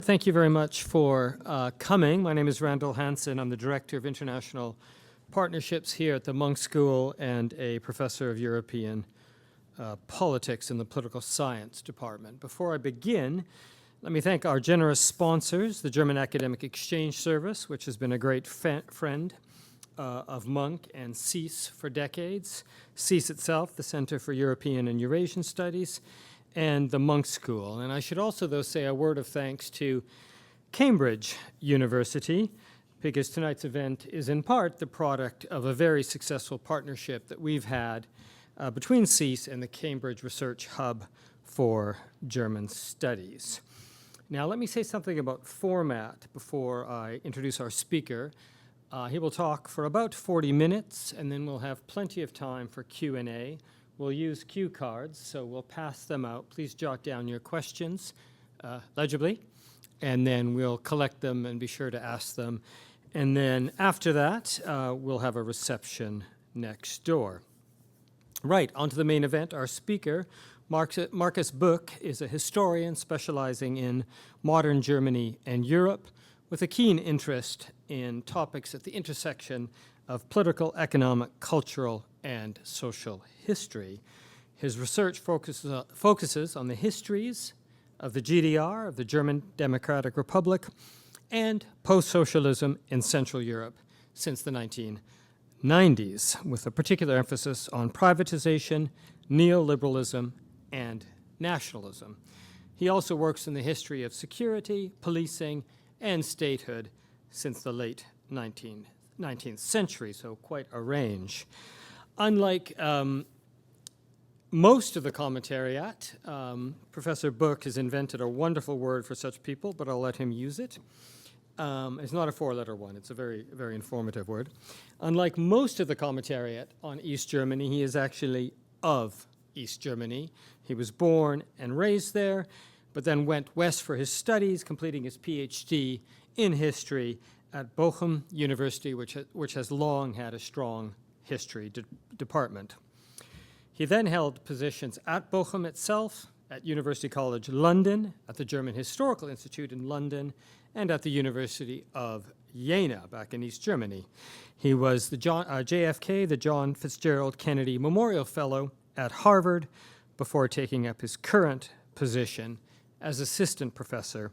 Thank you very much for coming. My name is Randall Hansen. I'm the Director of International Partnerships here at the Monk School and a Professor of European Politics in the Political Science Department. Before I begin, let me thank our generous sponsors, the German Academic Exchange Service, which has been a great friend of Monk and CEAS for decades, CEAS itself, the Center for European and Eurasian Studies, and the Monk School. And I should also, though, say a word of thanks to Cambridge University, because tonight's event is in part the product of a very successful partnership that we've had between CEAS and the Cambridge Research Hub for German Studies. Now, let me say something about format before I introduce our speaker. He will talk for about 40 minutes, and then we'll have plenty of time for Q&A. We'll use cue cards, so we'll pass them out. Please jot down your questions legibly, and then we'll collect them and be sure to ask them. And then after that, we'll have a reception next door. Right, on to the main event. Our speaker, Markus Böick, is a historian specializing in modern Germany and Europe, with a keen interest in topics at the intersection of political, economic, cultural, and social history. His research focuses on the histories of the GDR, of the German Democratic Republic, and post-socialism in Central Europe since the 1990s, with a particular emphasis on privatization, neoliberalism, and nationalism. He also works in the history of security, policing, and statehood since the late 19th century, so quite a range. Unlike most of the commentariat, Professor Böick has invented a wonderful word for such people, but I'll let him use it. It's not a four-letter one. It's a very, very informative word. Unlike most of the commentariat on East Germany, he is actually of East Germany. He was born and raised there, but then went west for his studies, completing his PhD in history at Bochum University, which has long had a strong history department. He then held positions at Bochum itself, at University College London, at the German Historical Institute in London, and at the University of Jena, back in East Germany. He was the JFK, the John Fitzgerald Kennedy Memorial Fellow at Harvard, before taking up his current position as assistant professor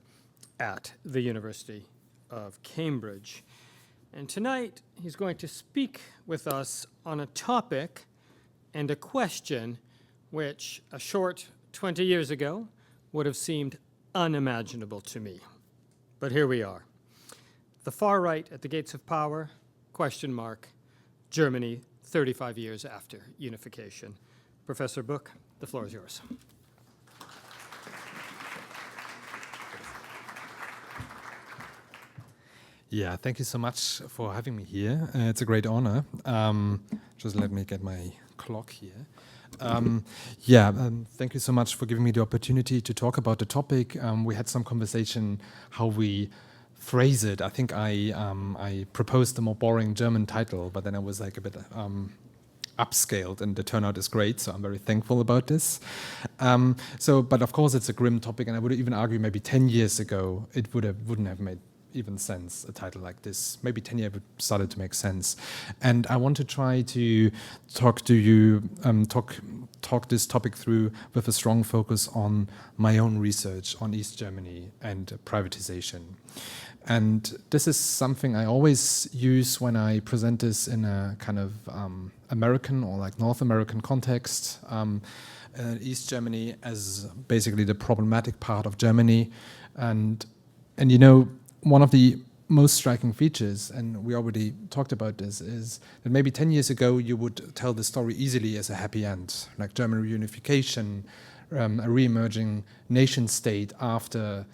at the University of Cambridge. And tonight, he's going to speak with us on a topic and a question which a short 20 years ago would have seemed unimaginable to me. But here we are. The far right at the gates of power, ? Germany 35 years after unification. Professor Böick, the floor is yours. Yeah, thank you so much for having me here. It's a great honor. Just let me get my clock here. Thank you so much for giving me the opportunity to talk about the topic. We had some conversation how we phrase it. I think I proposed a more boring German title, but then I was like a bit upscaled, and the turnout is great, so I'm very thankful about this. But of course it's a grim topic, and I would even argue maybe 10 years ago it wouldn't have made even sense, a title like this. Maybe 10 years it started to make sense. And I want to try to talk to you, talk this topic through with a strong focus on my own research on East Germany and privatization. And this is something I always use when I present this in a kind of American or like North American context. East Germany as basically the problematic part of Germany. And you know, one of the most striking features, and we already talked about this, is that maybe 10 years ago you would tell the story easily as a happy end, like German reunification, a re-emerging nation state after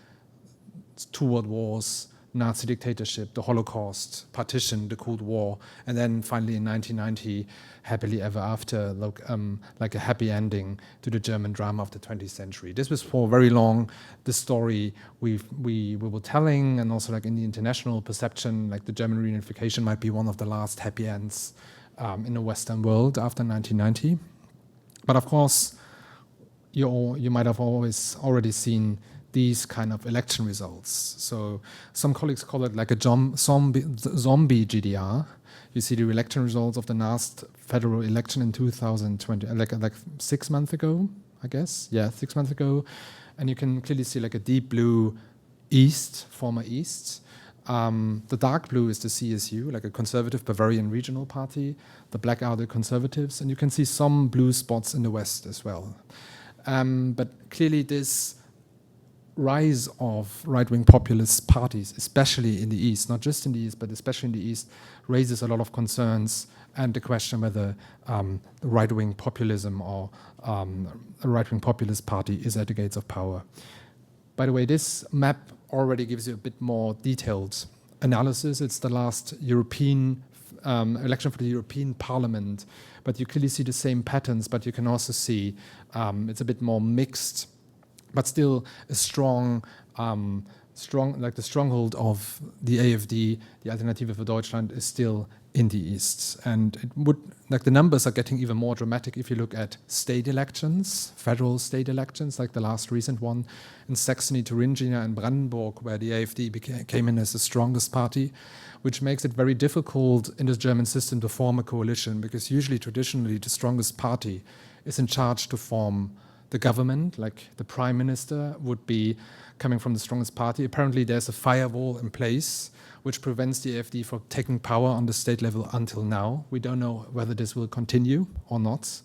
2 world wars, Nazi dictatorship, the Holocaust, partition, the Cold War, and then finally in 1990, happily ever after, like a happy ending to the German drama of the 20th century. This was for very long the story we were telling, and also like in the international perception, like the German reunification might be one of the last happy ends in the Western world after 1990. But of course, you might have always already seen these kind of election results. So some colleagues call it like a zombie GDR. You see the election results of the last federal election in 2020, like 6 months ago, I guess. Yeah, 6 months ago. And you can clearly see like a deep blue East, former East. The dark blue is the CSU, like a conservative Bavarian regional party. The black are the conservatives. And you can see some blue spots in the West as well. But clearly this rise of right-wing populist parties, especially in the East, not just in the East, but especially in the East, raises a lot of concerns and the question whether right-wing populism or a right-wing populist party is at the gates of power. By the way, this map already gives you a bit more detailed analysis. It's the last European election for the European Parliament, but you clearly see the same patterns, but you can also see it's a bit more mixed, but still a strong, like the stronghold of the AfD, the Alternative für Deutschland, is still in the East. And it would, like the numbers are getting even more dramatic if you look at state elections, federal state elections, like the last recent one in Saxony, Thuringia, and Brandenburg, where the AfD came in as the strongest party, which makes it very difficult in the German system to form a coalition, because usually, traditionally, the strongest party is in charge to form the government, like the prime minister would be coming from the strongest party. Apparently there's a firewall in place which prevents the AfD from taking power on the state level until now. We don't know whether this will continue or not,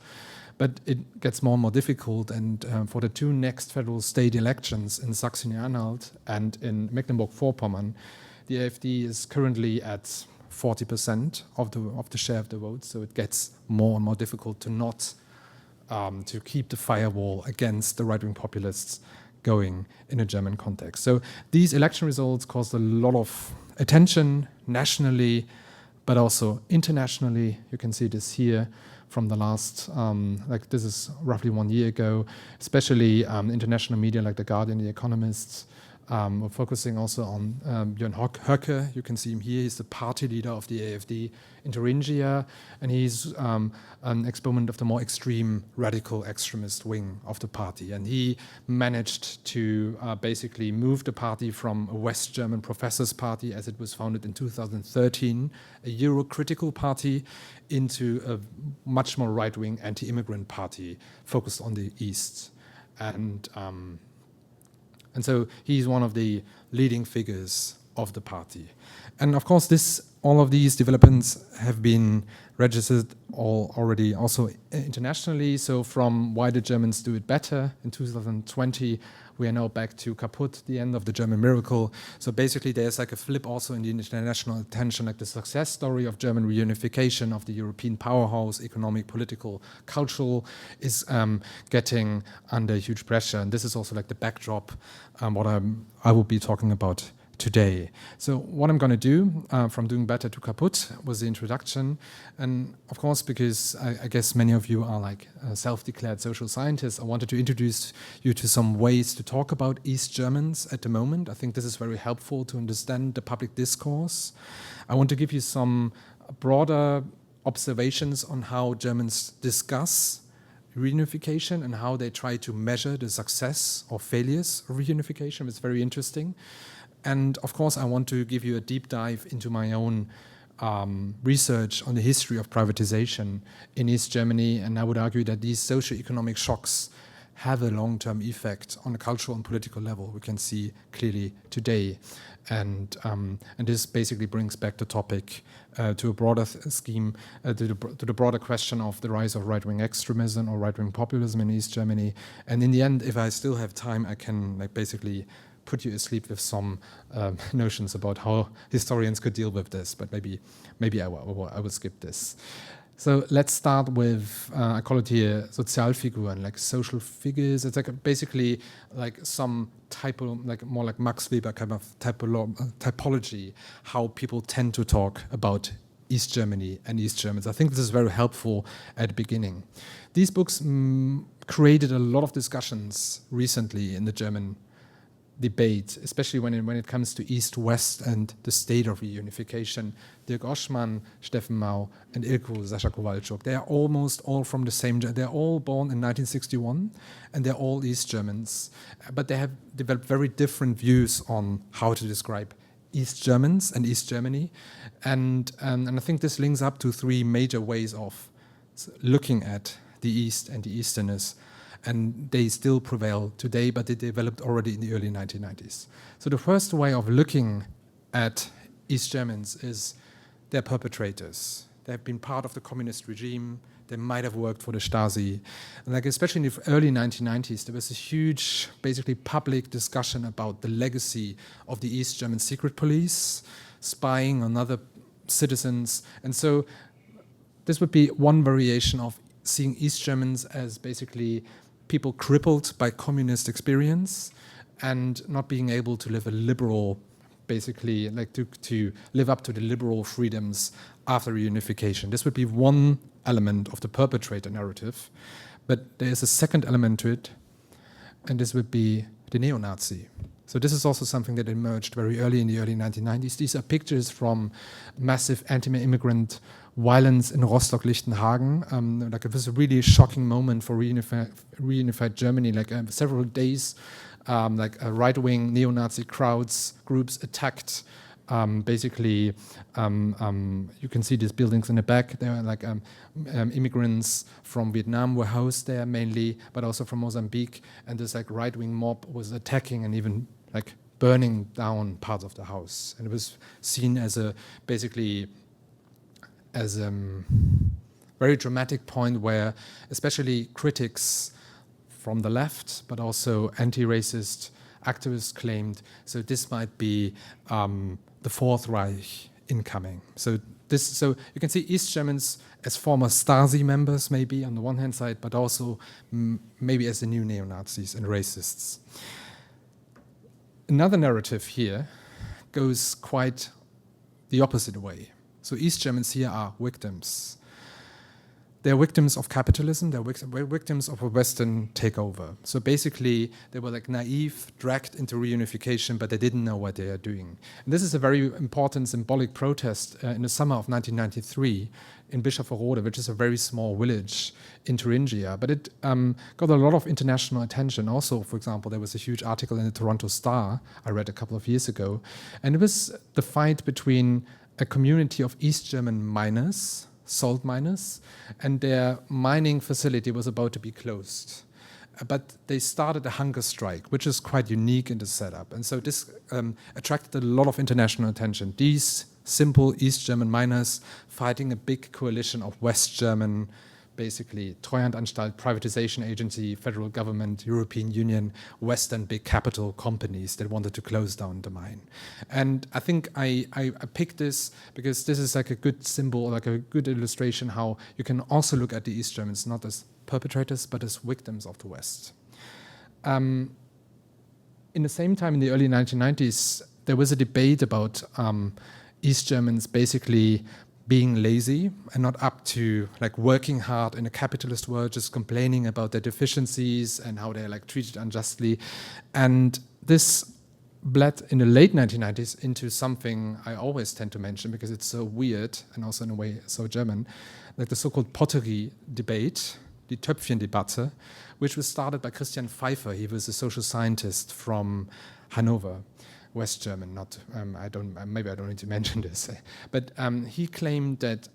but it gets more and more difficult. And for the two next federal state elections in Saxony-Anhalt and in Mecklenburg-Vorpommern, the AfD is currently at 40% of the share of the vote, so it gets more and more difficult to not to keep the firewall against the right-wing populists going in a German context. So these election results caused a lot of attention nationally, but also internationally. You can see this here from the last, like this is roughly 1 year ago, especially international media like The Guardian, The Economist, we're focusing also on Björn Höcke. You can see him here. He's the party leader of the AfD in Thuringia, and he's an exponent of the more extreme radical extremist wing of the party. And he managed to basically move the party from a West German professors' party, as it was founded in 2013, a Euro-critical party, into a much more right-wing anti-immigrant party focused on the East. And so he's one of the leading figures of the party. And of course, all of these developments have been registered already also internationally. So from Why the Germans Do It Better in 2020, we are now back to Kaputt, the end of the German miracle. So basically there's like a flip also in the international attention, like the success story of German reunification of the European powerhouse, economic, political, cultural, is getting under huge pressure. And this is also like the backdrop, what I will be talking about today. So what I'm going to do from Doing Better to Kaputt was the introduction. And of course, because I guess many of you are like self-declared social scientists, I wanted to introduce you to some ways to talk about East Germans at the moment. I think this is very helpful to understand the public discourse. I want to give you some broader observations on how Germans discuss reunification and how they try to measure the success or failures of reunification. It's very interesting. And of course, I want to give you a deep dive into my own research on the history of privatization in East Germany. And I would argue that these socio-economic shocks have a long-term effect on the cultural and political level, we can see clearly today. And this basically brings back the topic to a broader scheme, to the broader question of the rise of right-wing extremism or right-wing populism in East Germany. And in the end, if I still have time, I can like basically put you asleep with some notions about how historians could deal with this, but maybe I will skip this. So let's start with, I call it here Sozialfiguren, like social figures. It's like basically like some more like Max Weber kind of typology, how people tend to talk about East Germany and East Germans. I think this is very helpful at the beginning. These books created a lot of discussions recently in the German debate, especially when it comes to East-West and the state of reunification. Dirk Oschmann, Steffen Mau, and Ilko Sascha Kowalczuk, they are almost all from the same, they're all born in 1961, and they're all East Germans. But they have developed very different views on how to describe East Germans and East Germany. And I think this links up to three major ways of looking at the East and the Easterners. And they still prevail today, but they developed already in the early 1990s. So the first way of looking at East Germans is they're perpetrators. They have been part of the communist regime. They might have worked for the Stasi. And like especially in the early 1990s, there was a huge, basically public discussion about the legacy of the East German secret police, spying on other citizens. And so this would be one variation of seeing East Germans as basically people crippled by communist experience and not being able to live a liberal, basically like to live up to the liberal freedoms after reunification. This would be one element of the perpetrator narrative, but there is a second element to it, and this would be the neo-Nazi. So this is also something that emerged very early in the early 1990s. These are pictures from massive anti-immigrant violence in Rostock-Lichtenhagen. Like it was a really shocking moment for reunified Germany. Like several days, right-wing neo-Nazi groups attacked. Basically, you can see these buildings in the back. There are like immigrants from Vietnam were housed there mainly, but also from Mozambique. And this like right-wing mob was attacking and even like burning down parts of the house. And it was seen as a very dramatic point where especially critics from the left, but also anti-racist activists claimed, so this might be the Fourth Reich incoming. So you can see East Germans as former Stasi members maybe on the one hand side, but also maybe as the new neo-Nazis and racists. Another narrative here goes quite the opposite way. So East Germans here are victims. They're victims of capitalism, they're victims of a Western takeover. So basically, they were like naive, dragged into reunification, but they didn't know what they are doing. And this is a very important symbolic protest in the summer of 1993 in Bischofferode, which is a very small village in Thuringia. But it got a lot of international attention. Also, for example, there was a huge article in the Toronto Star I read a couple of years ago. And it was the fight between a community of East German miners, salt miners, and their mining facility was about to be closed. But they started a hunger strike, which is quite unique in the setup. And so this attracted a lot of international attention. These simple East German miners fighting a big coalition of West German, basically Treuhandanstalt, privatization agency, federal government, European Union, Western big capital companies that wanted to close down the mine. And I think I picked this because this is like a good symbol, like a good illustration how you can also look at the East Germans not as perpetrators but as victims of the West. In the same time, in the early 1990s, there was a debate about East Germans basically being lazy and not up to like working hard in a capitalist world, just complaining about their deficiencies and how they're like treated unjustly. And this bled in the late 1990s into something I always tend to mention because it's so weird and also in a way so German, like the so-called pottery debate, the Töpfchendebatte, which was started by Christian Pfeiffer. He was a social scientist from Hanover, West German, maybe I don't need to mention this, but he claimed that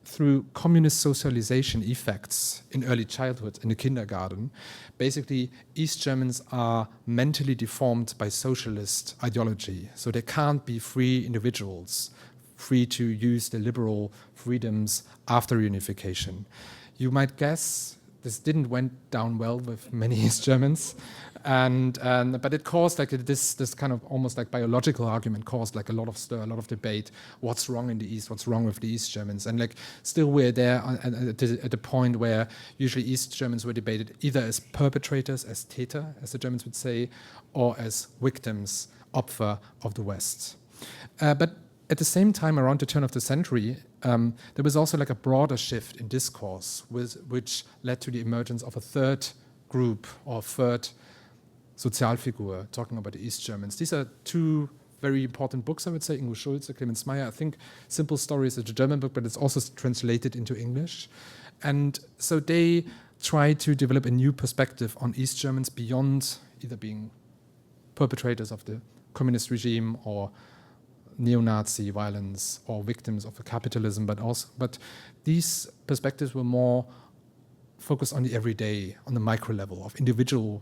through communist socialization effects in early childhood, in the kindergarten, basically East Germans are mentally deformed by socialist ideology. So they can't be free individuals, free to use the liberal freedoms after reunification. You might guess this didn't went down well with many East Germans, but it caused like this kind of almost like biological argument caused like a lot of stir, a lot of debate. What's wrong in the East? What's wrong with the East Germans? And like still we're there at the point where usually East Germans were debated either as perpetrators, as Täter, as the Germans would say, or as victims, Opfer of the West. But at the same time, around the turn of the century, there was also like a broader shift in discourse, which led to the emergence of a third group or third Sozialfigur, talking about the East Germans. These are two very important books, I would say, Ingo Schulze, Clemens Meyer. I think Simple Stories is a German book, but it's also translated into English. And so they try to develop a new perspective on East Germans beyond either being perpetrators of the communist regime or neo-Nazi violence or victims of capitalism, but these perspectives were more focused on the everyday, on the micro level of individual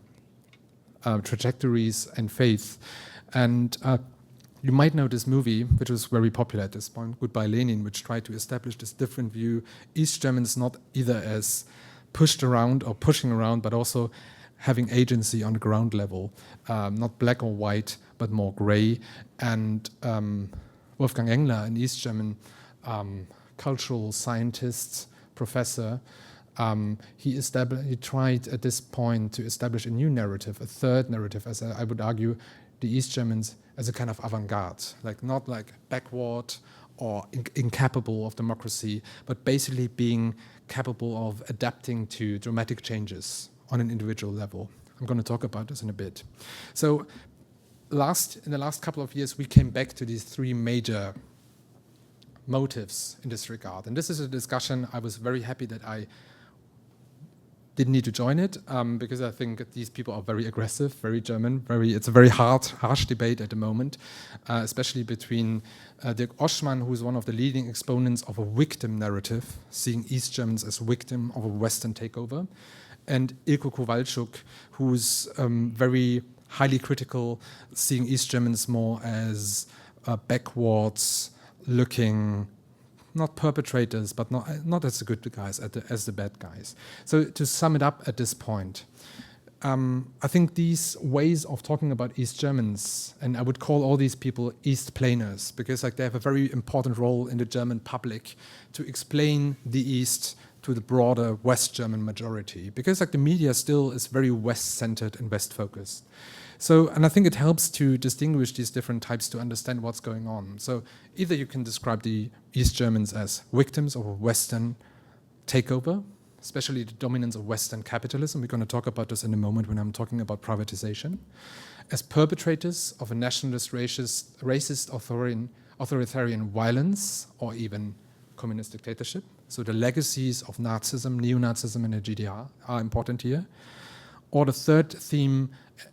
trajectories and faith. And you might know this movie, which was very popular at this point, Goodbye Lenin, which tried to establish this different view. East Germans not either as pushed around or pushing around, but also having agency on the ground level, not black or white, but more gray. And Wolfgang Engler, an East German cultural scientist, professor, he tried at this point to establish a new narrative, a third narrative, as I would argue, the East Germans as a kind of avant-garde, like not like backward or incapable of democracy, but basically being capable of adapting to dramatic changes on an individual level. I'm going to talk about this in a bit. So in the last couple of years, we came back to these three major motives in this regard. And this is a discussion I was very happy that I didn't need to join it, because I think these people are very aggressive, very German, it's a very harsh debate at the moment, especially between Dirk Oschmann, who's one of the leading exponents of a victim narrative, seeing East Germans as victim of a Western takeover, and Ilko Kowalczuk, who's very highly critical, seeing East Germans more as backwards looking, not perpetrators, but not as the good guys, as the bad guys. So to sum it up at this point, I think these ways of talking about East Germans, and I would call all these people East planers, because like they have a very important role in the German public to explain the East to the broader West German majority, because like the media still is very West-centered and West-focused. So, and I think it helps to distinguish these different types to understand what's going on. So either you can describe the East Germans as victims of a Western takeover, especially the dominance of Western capitalism. We're going to talk about this in a moment when I'm talking about privatization. As perpetrators of a nationalist, racist authoritarian violence, or even communist dictatorship. So the legacies of Nazism, neo-Nazism, and the GDR are important here. Or the third theme,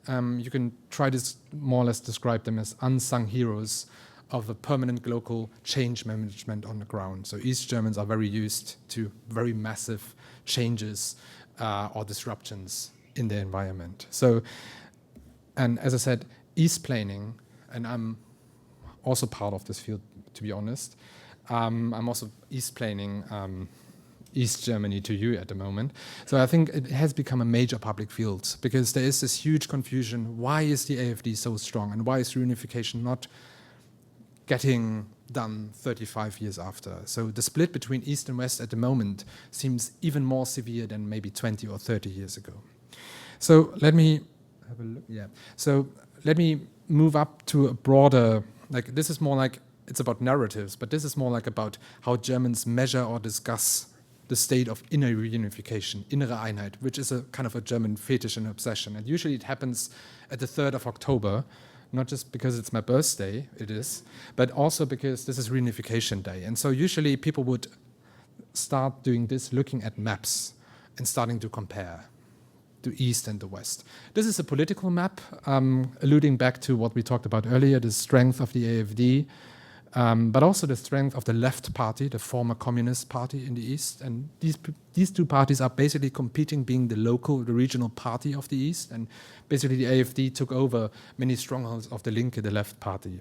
you can try to more or less describe them as unsung heroes of a permanent local change management on the ground. So East Germans are very used to very massive changes or disruptions in their environment. So, and as I said, East planning, and I'm also part of this field, to be honest. I'm also East planning East Germany to you at the moment. So I think it has become a major public field because there is this huge confusion. Why is the AfD so strong, and why is reunification not getting done 35 years after? So the split between East and West at the moment seems even more severe than maybe 20 or 30 years ago. So let me have a look. Yeah. So let me move up to a broader, like this is more like, it's about narratives, but this is more like about how Germans measure or discuss the state of inner reunification, innere Einheit, which is a kind of a German fetish and obsession. And usually it happens at the 3rd of October, not just because it's my birthday, it is, but also because this is reunification day. And so usually people would start doing this, looking at maps and starting to compare the East and the West. This is a political map, alluding back to what we talked about earlier, the strength of the AfD, but also the strength of the left party, the former communist party in the East. And these two parties are basically competing, being the regional party of the East. And basically the AfD took over many strongholds of the Linke, the left party.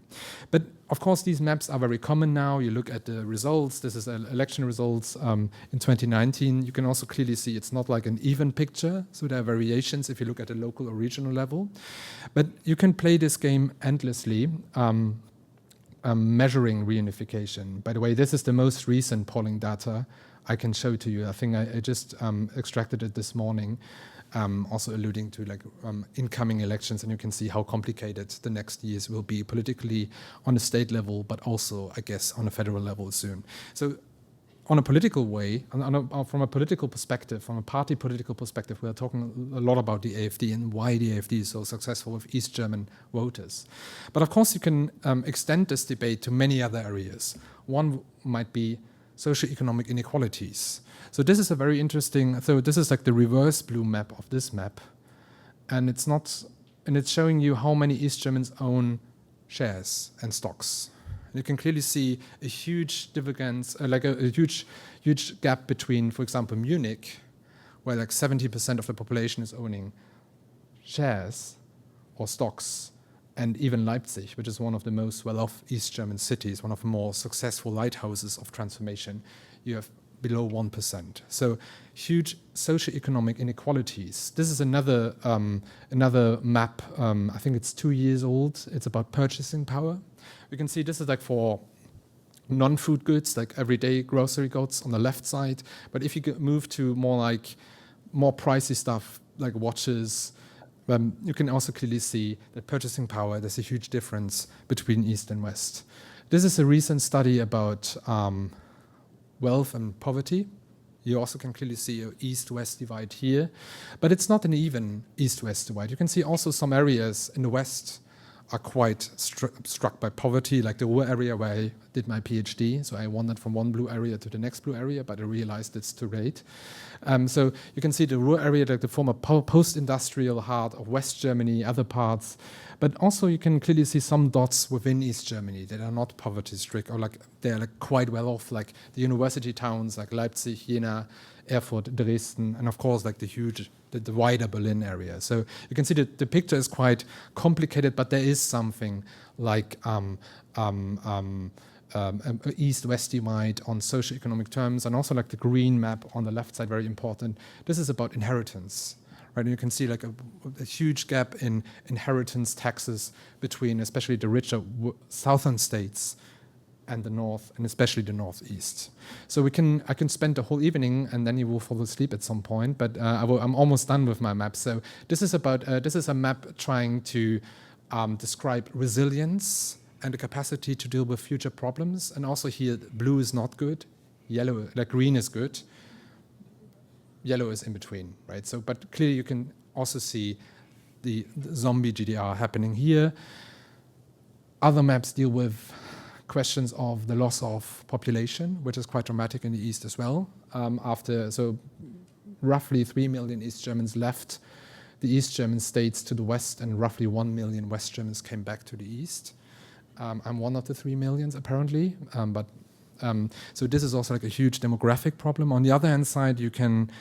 But of course, these maps are very common now. You look at the results. This is election results in 2019. You can also clearly see it's not like an even picture. So there are variations if you look at the local or regional level. But you can play this game endlessly. Measuring reunification. By the way, this is the most recent polling data I can show to you. I think I just extracted it this morning, also alluding to like incoming elections, and you can see how complicated the next years will be politically on a state level, but also, I guess, on a federal level soon. So on a political way, from a political perspective, from a party political perspective, we are talking a lot about the AfD and why the AfD is so successful with East German voters. But of course, you can extend this debate to many other areas. One might be socioeconomic inequalities. So this is a very interesting, so this is like the reverse blue map of this map. And it's showing you how many East Germans own shares and stocks. You can clearly see a huge divergence, like a huge gap between, for example, Munich, where like 70% of the population is owning shares or stocks, and even Leipzig, which is one of the most well-off East German cities, one of the more successful lighthouses of transformation, you have below 1%. So huge socioeconomic inequalities. This is another map, I think it's 2 years old. It's about purchasing power. You can see this is like for non-food goods, like everyday grocery goods on the left side. But if you move to more pricey stuff like watches, you can also clearly see that purchasing power, there's a huge difference between East and West. This is a recent study about wealth and poverty. You also can clearly see an East-West divide here, but it's not an even East-West divide. You can see also some areas in the West are quite struck by poverty, like the Ruhr area where I did my PhD. So I wandered from one blue area to the next blue area, but I realized it's too late. So you can see the Ruhr area, like the former post-industrial heart of West Germany, other parts. But also you can clearly see some dots within East Germany that are not poverty-strict, or like they're like quite well off, like the university towns like Leipzig, Jena, Erfurt, Dresden, and of course like the wider Berlin area. So you can see that the picture is quite complicated, but there is something like East-West divide on socioeconomic terms, and also like the green map on the left side, very important. This is about inheritance. Right, and you can see like a huge gap in inheritance taxes between especially the richer southern states and the north, and especially the northeast. So I can spend the whole evening, and then you will fall asleep at some point. But I'm almost done with my map. So this is a map trying to describe resilience and the capacity to deal with future problems. And also here, blue is not good, green is good. Yellow is in between, right? So, but clearly you can also see the zombie GDR happening here. Other maps deal with questions of the loss of population, which is quite dramatic in the East as well. So roughly 3 million East Germans left the East German states to the West, and roughly 1 million West Germans came back to the East. I'm one of the 3 millions apparently, so this is also like a huge demographic problem. On the other hand side, you can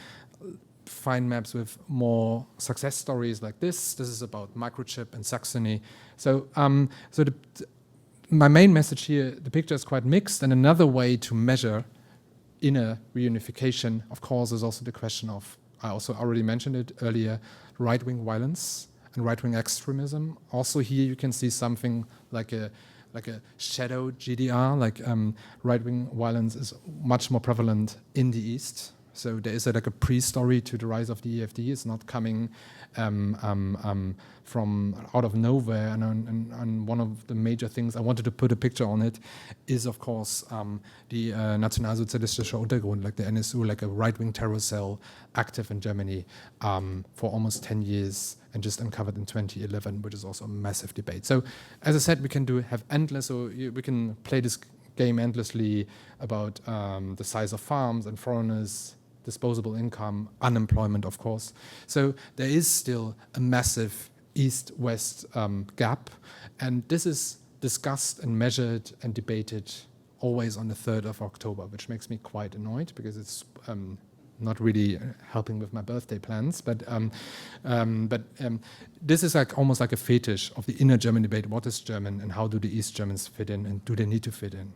find maps with more success stories like this. This is about microchip in Saxony. So, my main message here, the picture is quite mixed, and another way to measure inner reunification, of course, is also the question of, I also already mentioned it earlier, right-wing violence and right-wing extremism. Also here you can see something like a shadow GDR, like right-wing violence is much more prevalent in the East. So there is like a pre-story to the rise of the AfD. It's not coming from out of nowhere. And one of the major things, I wanted to put a picture on it, is of course the Nationalsozialistische Untergrund, like the NSU, like a right-wing terror cell active in Germany for almost 10 years and just uncovered in 2011, which is also a massive debate. So as I said, we can we can play this game endlessly about the size of farms and foreigners, disposable income, unemployment, of course. So there is still a massive East-West gap, and this is discussed and measured and debated always on the 3rd of October, which makes me quite annoyed because it's not really helping with my birthday plans, but this is like almost like a fetish of the inner German debate. What is German, and how do the East Germans fit in, and do they need to fit in?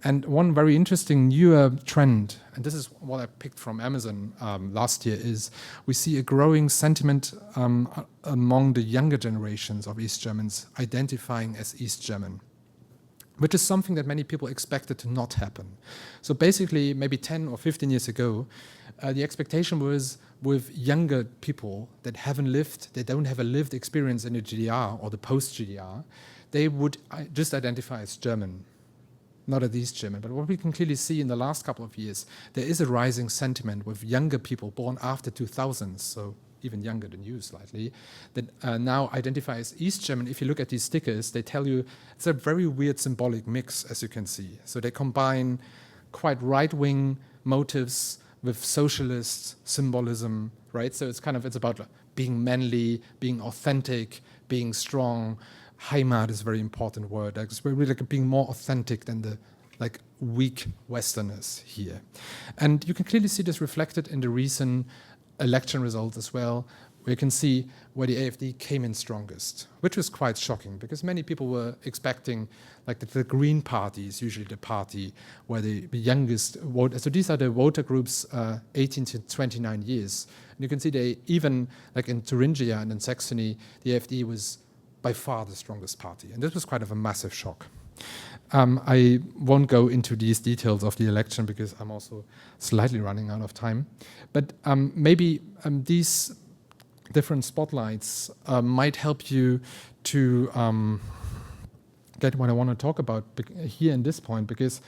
And one very interesting newer trend, and this is what I picked from Amazon last year, is we see a growing sentiment among the younger generations of East Germans identifying as East German, which is something that many people expected to not happen. So basically, maybe 10 or 15 years ago, the expectation was with younger people that they don't have a lived experience in the GDR or the post-GDR, they would just identify as German. not at East German. But what we can clearly see in the last couple of years, there is a rising sentiment with younger people born after 2000, so even younger than you slightly, that now identify as East German. If you look at these stickers, they tell you it's a very weird symbolic mix, as you can see. So they combine quite right-wing motives with socialist symbolism, right? So it's about being manly, being authentic, being strong. Heimat is a very important word. Like, it's really like being more authentic than the weak Westerners here. And you can clearly see this reflected in the recent election results as well, where you can see where the AfD came in strongest, which was quite shocking because many people were expecting the Green Party is usually the party where the youngest vote. So these are the voter groups 18 to 29 years. And you can see they even in Thuringia and in Saxony, the AfD was by far the strongest party. And this was quite of a massive shock. I won't go into these details of the election because I'm also slightly running out of time. But maybe these different spotlights might help you to get what I want to talk about here in this point, because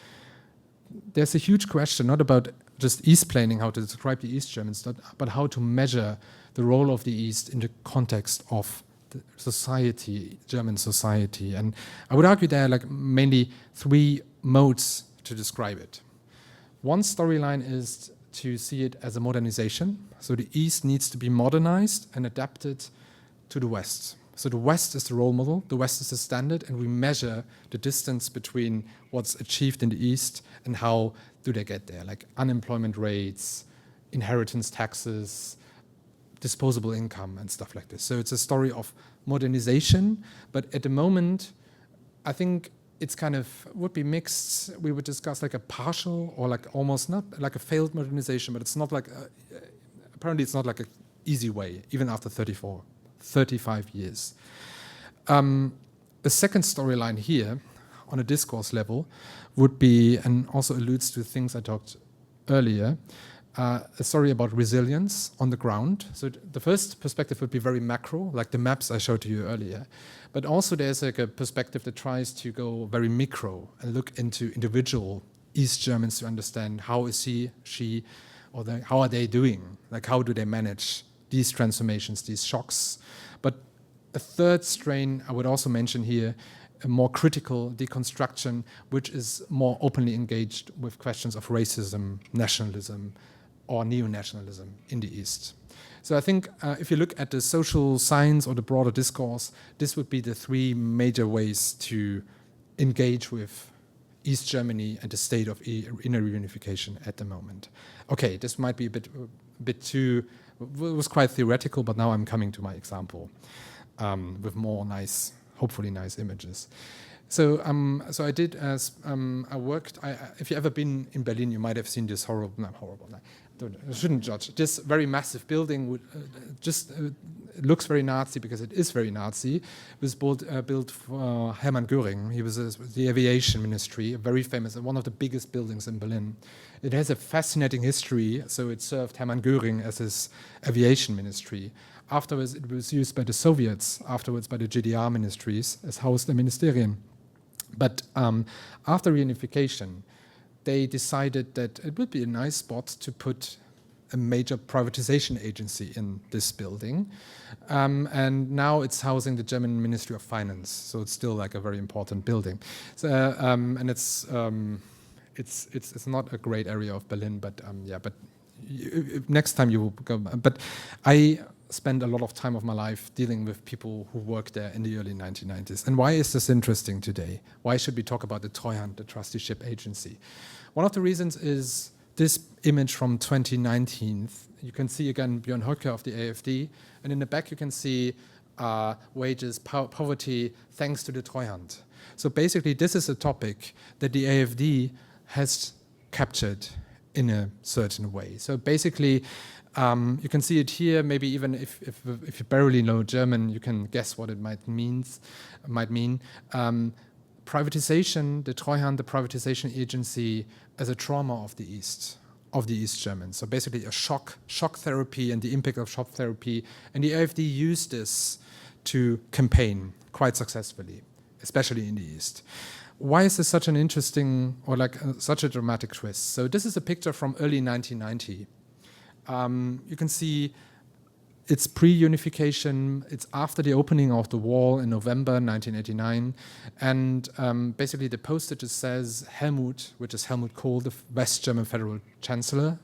there's a huge question, not about just East-planning, how to describe the East Germans, but how to measure the role of the East in the context of society, German society. And I would argue there are mainly three modes to describe it. One storyline is to see it as a modernization. So the East needs to be modernized and adapted to the West. So the West is the role model, the West is the standard, and we measure the distance between what's achieved in the East and how do they get there, like unemployment rates, inheritance taxes, disposable income and stuff like this. So it's a story of modernization, but at the moment, I think it's would be mixed. We would discuss a partial or almost not a failed modernization, but it's not apparently it's not an easy way, even after 35 years. A second storyline here on a discourse level would be, and also alludes to things I talked earlier, a story about resilience on the ground. So the first perspective would be very macro, like the maps I showed to you earlier. But also there's a perspective that tries to go very micro and look into individual East Germans to understand how is he, she, or how are they doing? How do they manage these transformations, these shocks? But a third strain I would also mention here, a more critical deconstruction, which is more openly engaged with questions of racism, nationalism, or neo-nationalism in the East. So I think if you look at the social science or the broader discourse, this would be the three major ways to engage with East Germany and the state of inner reunification at the moment. Okay, this might be a bit too, it was quite theoretical, but now I'm coming to my example with more hopefully nice images. So I did I worked. If you've ever been in Berlin, you might have seen this I shouldn't judge. This very massive building looks very Nazi because it is very Nazi. It was built for Hermann Göring. He was the aviation ministry, a very famous, one of the biggest buildings in Berlin. It has a fascinating history. So it served Hermann Göring as his aviation ministry. Afterwards, it was used by the Soviets. Afterwards, by the GDR ministries as Haus der Ministerien. But after reunification, they decided that it would be a nice spot to put a major privatization agency in this building. And now it's housing the German Ministry of Finance. So it's still a very important building. So, and it's not a great area of Berlin, but next time you will go. But I spent a lot of time of my life dealing with people who worked there in the early 1990s. And why is this interesting today? Why should we talk about the Treuhand, the trusteeship agency? One of the reasons is this image from 2019. You can see again Björn Höcke of the AfD, and in the back you can see wages, poverty, thanks to the Treuhand. So basically this is a topic that the AfD has captured in a certain way. So basically you can see it here. Maybe even if you barely know German, you can guess what it might mean. Privatization, the Treuhand, the privatization agency, as a trauma of the East Germans. So basically a shock therapy and the impact of shock therapy. And the AfD used this to campaign quite successfully, especially in the East. why is this such an interesting or such a dramatic twist? So this is a picture from early 1990. You can see it's pre-unification, it's after the opening of the wall in November 1989, and basically the postage says Helmut, which is Helmut Kohl, the West German federal chancellor.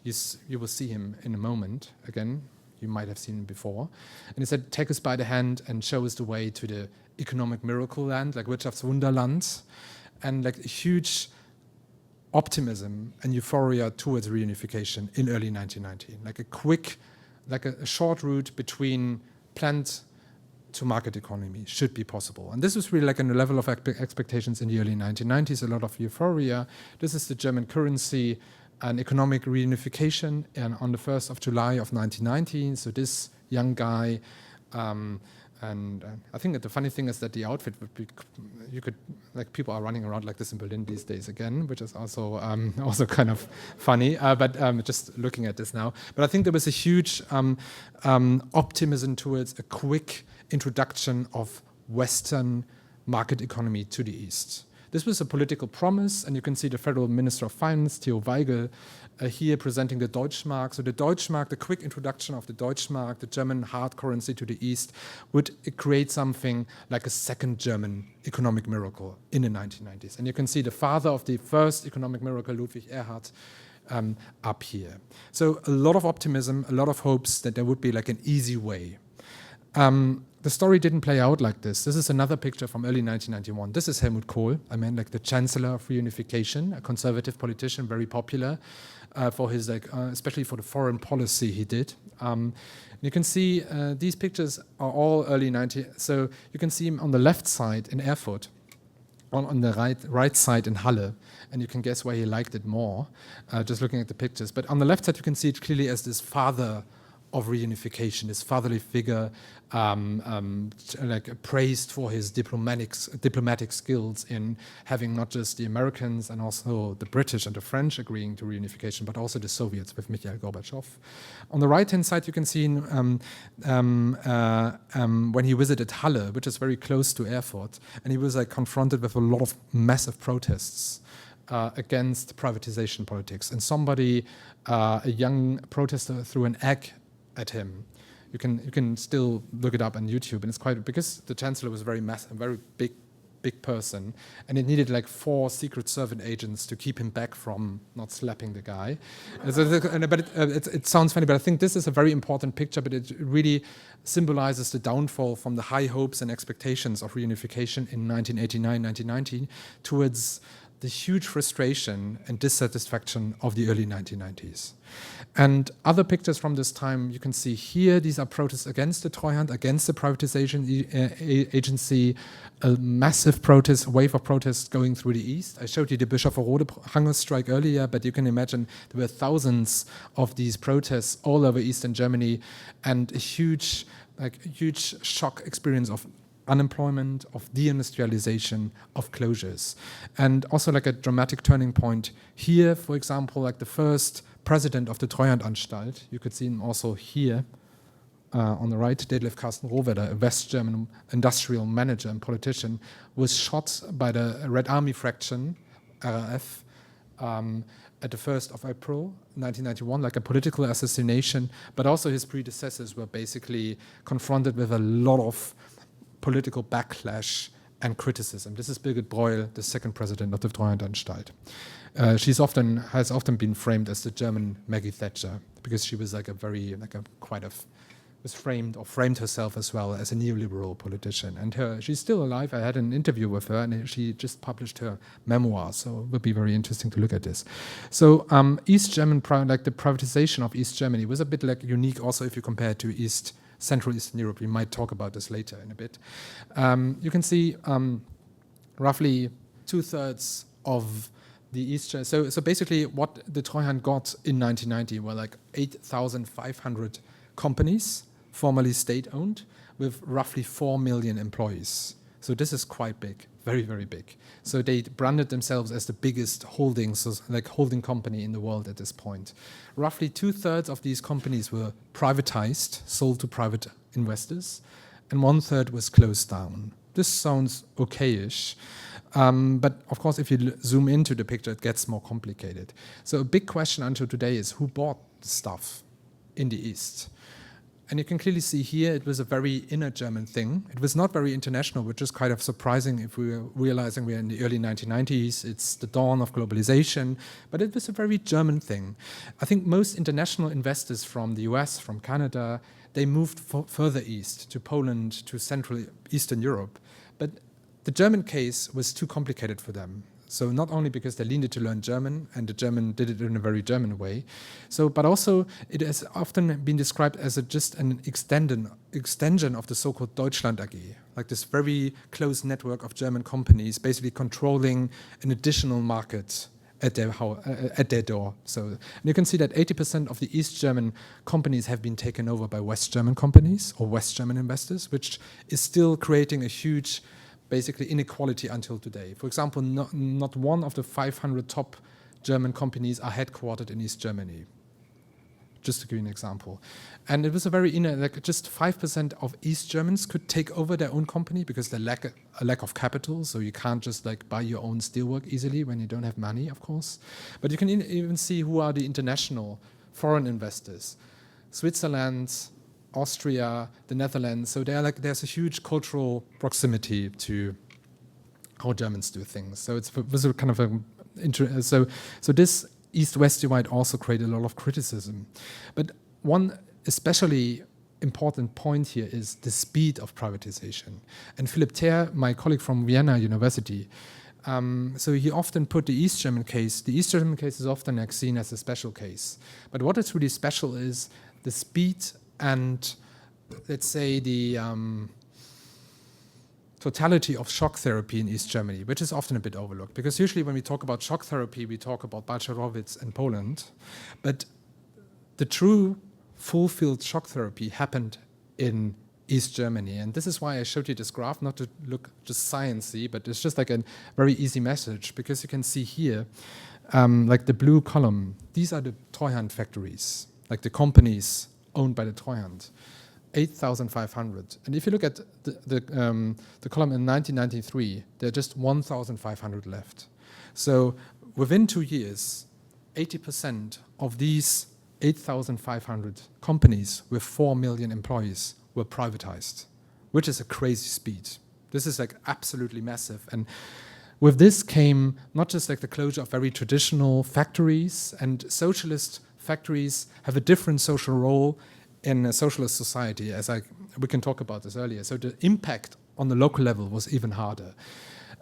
You will see him in a moment again. You might have seen him before. And he said, take us by the hand and show us the way to the economic miracle land, like Wirtschaftswunderland, and like a huge optimism and euphoria towards reunification in early 1990, like a short route between plant to market economy should be possible. And this was really like a level of expectations in the early 1990s, a lot of euphoria. This is the German currency and economic reunification and on the 1st of July of 1919. So this young guy, and I think that the funny thing is that the outfit would be, people are running around like this in Berlin these days again, which is also also kind of funny, but just looking at this now. But I think there was a huge optimism towards a quick introduction of Western market economy to the East. This was a political promise, and you can see the Federal Minister of Finance, Theo Weigel, here presenting the Deutschmark. So the Deutschmark, the quick introduction of the Deutschmark, the German hard currency to the East, would create something like a second German economic miracle in the 1990s. And you can see the father of the first economic miracle, Ludwig Erhard, up here. So a lot of optimism, a lot of hopes that there would be like an easy way. The story didn't play out like this. This is another picture from early 1991. This is Helmut Kohl, like the Chancellor of Reunification, a conservative politician, very popular for his, especially for the foreign policy he did. You can see these pictures are all early 90s. So you can see him on the left side in Erfurt, on the right side in Halle, and you can guess why he liked it more, just looking at the pictures. But on the left side, you can see it clearly as this father of reunification, this fatherly figure, praised for his diplomatic skills in having not just the Americans and also the British and the French agreeing to reunification, but also the Soviets with Mikhail Gorbachev. On the right-hand side, you can see when he visited Halle, which is very close to Erfurt, and he was confronted with a lot of massive protests against privatization politics. And somebody, a young protester, threw an egg at him. You can still look it up on YouTube, and it's quite, because the chancellor was very massive, very big person, and it needed like 4 Secret Service agents to keep him back from not slapping the guy. It sounds funny, but I think this is a very important picture, but it really symbolizes the downfall from the high hopes and expectations of reunification in 1989, 1990 towards the huge frustration and dissatisfaction of the early 1990s. And other pictures from this time you can see here, these are protests against the Treuhand, against the privatization agency, a massive protest, wave of protests going through the East. I showed you the Bischofferode hunger strike earlier, but you can imagine there were thousands of these protests all over Eastern Germany, and a huge shock experience of unemployment, of deindustrialization, of closures. And also like a dramatic turning point here, for example, like the first president of the Treuhandanstalt, you could see him also here on the right, Detlef Carsten Rohwedder, a West German industrial manager and politician, was shot by the Red Army fraction, RAF, at the 1st of April 1991, like a political assassination, but also his predecessors were basically confronted with a lot of political backlash and criticism. This is Birgit Breuel, the second president of the Treuhandanstalt. She has often been framed as the German Maggie Thatcher, because she was framed herself as well as a neoliberal politician. And she's still alive. I had an interview with her, and she just published her memoir, so it would be very interesting to look at this. So East German, the privatization of East Germany was a bit unique also if you compare it to Central Eastern Europe. We might talk about this later in a bit. You can see roughly 2/3 of the East. So basically what the Treuhand got in 1990 were like 8,500 companies, formerly state-owned, with roughly 4 million employees. So this is quite big, very, very big. So they branded themselves as the biggest holding company in the world at this point. Roughly 2/3 of these companies were privatized, sold to private investors, and 1/3 was closed down. This sounds okay-ish. But of course, if you zoom into the picture, it gets more complicated. So a big question until today is who bought the stuff in the East? And you can clearly see here it was a very inner German thing. It was not very international, which is kind of surprising if we are realizing we're in the early 1990s. It's the dawn of globalization, but it was a very German thing. I think most international investors from the US, from Canada, they moved further east to Poland, to Central Eastern Europe. But the German case was too complicated for them. So not only because they needed to learn German, and the German did it in a very German way, but also it has often been described as just an extension of the so-called Deutschland AG, like this very close network of German companies basically controlling an additional market at their door. So and you can see that 80% of the East German companies have been taken over by West German companies or West German investors, which is still creating a huge basically inequality until today. For example, not one of the 500 top German companies are headquartered in East Germany, just to give you an example. And it was a very just 5% of East Germans could take over their own company because they lack a lack of capital, so you can't just like buy your own steelwork easily when you don't have money, of course. But you can even see who are the international foreign investors. Switzerland, Austria, the Netherlands, so there's a huge cultural proximity to how Germans do things. So it was a kind of so this East-West divide also created a lot of criticism. But one especially important point here is the speed of privatization. And Philipp Thaer, my colleague from Vienna University, so he often put the East German case is often seen as a special case. But what is really special is the speed and, let's say, the totality of shock therapy in East Germany, which is often a bit overlooked. Because usually when we talk about shock therapy, we talk about Balcerowicz and Poland. But the true fulfilled shock therapy happened in East Germany. And this is why I showed you this graph, not to look just sciencey, but it's just like a very easy message. Because you can see here, like the blue column, these are the Treuhand factories, like the companies owned by the Treuhand, 8,500. And if you look at the column in 1993, there are just 1,500 left. So within 2 years, 80% of these 8,500 companies with 4 million employees were privatized, which is a crazy speed. This is like absolutely massive. And with this came not just like the closure of very traditional factories, and socialist factories have a different social role in a socialist society, we can talk about this earlier. So the impact on the local level was even harder.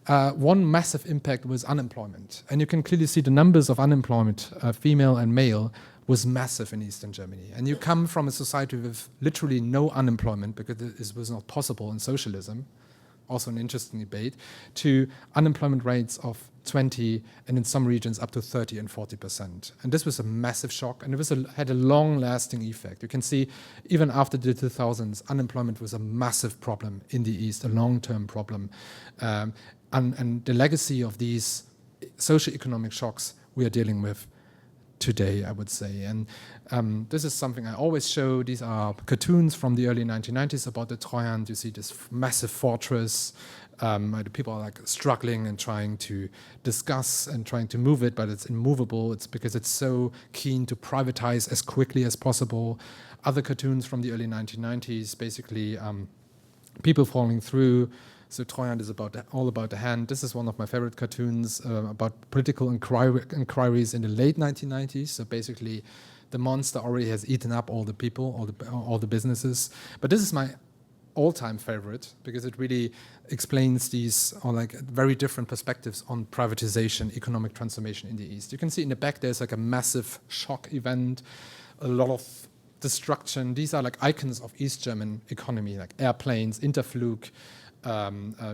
One massive impact was unemployment. And you can clearly see the numbers of unemployment, female and male, was massive in Eastern Germany. And you come from a society with literally no unemployment, because it was not possible in socialism, also an interesting debate, to unemployment rates of 20, and in some regions up to 30 and 40%. And this was a massive shock, and it had a long-lasting effect. You can see even after the 2000s, unemployment was a massive problem in the East, a long-term problem. And the legacy of these socio-economic shocks we are dealing with today, I would say. And this is something I always show. These are cartoons from the early 1990s about the Treuhand. You see this massive fortress. The people are like struggling and trying to discuss and trying to move it, but it's immovable. It's because it's so keen to privatize as quickly as possible. Other cartoons from the early 1990s, basically people falling through. So Treuhand is all about the hand. This is one of my favorite cartoons about political inquiries in the late 1990s. So basically, the monster already has eaten up all the people, all the businesses. But this is my all-time favorite because it really explains these very different perspectives on privatization, economic transformation in the East. You can see in the back there's like a massive shock event, a lot of destruction. These are like icons of East German economy, like airplanes, Interflug,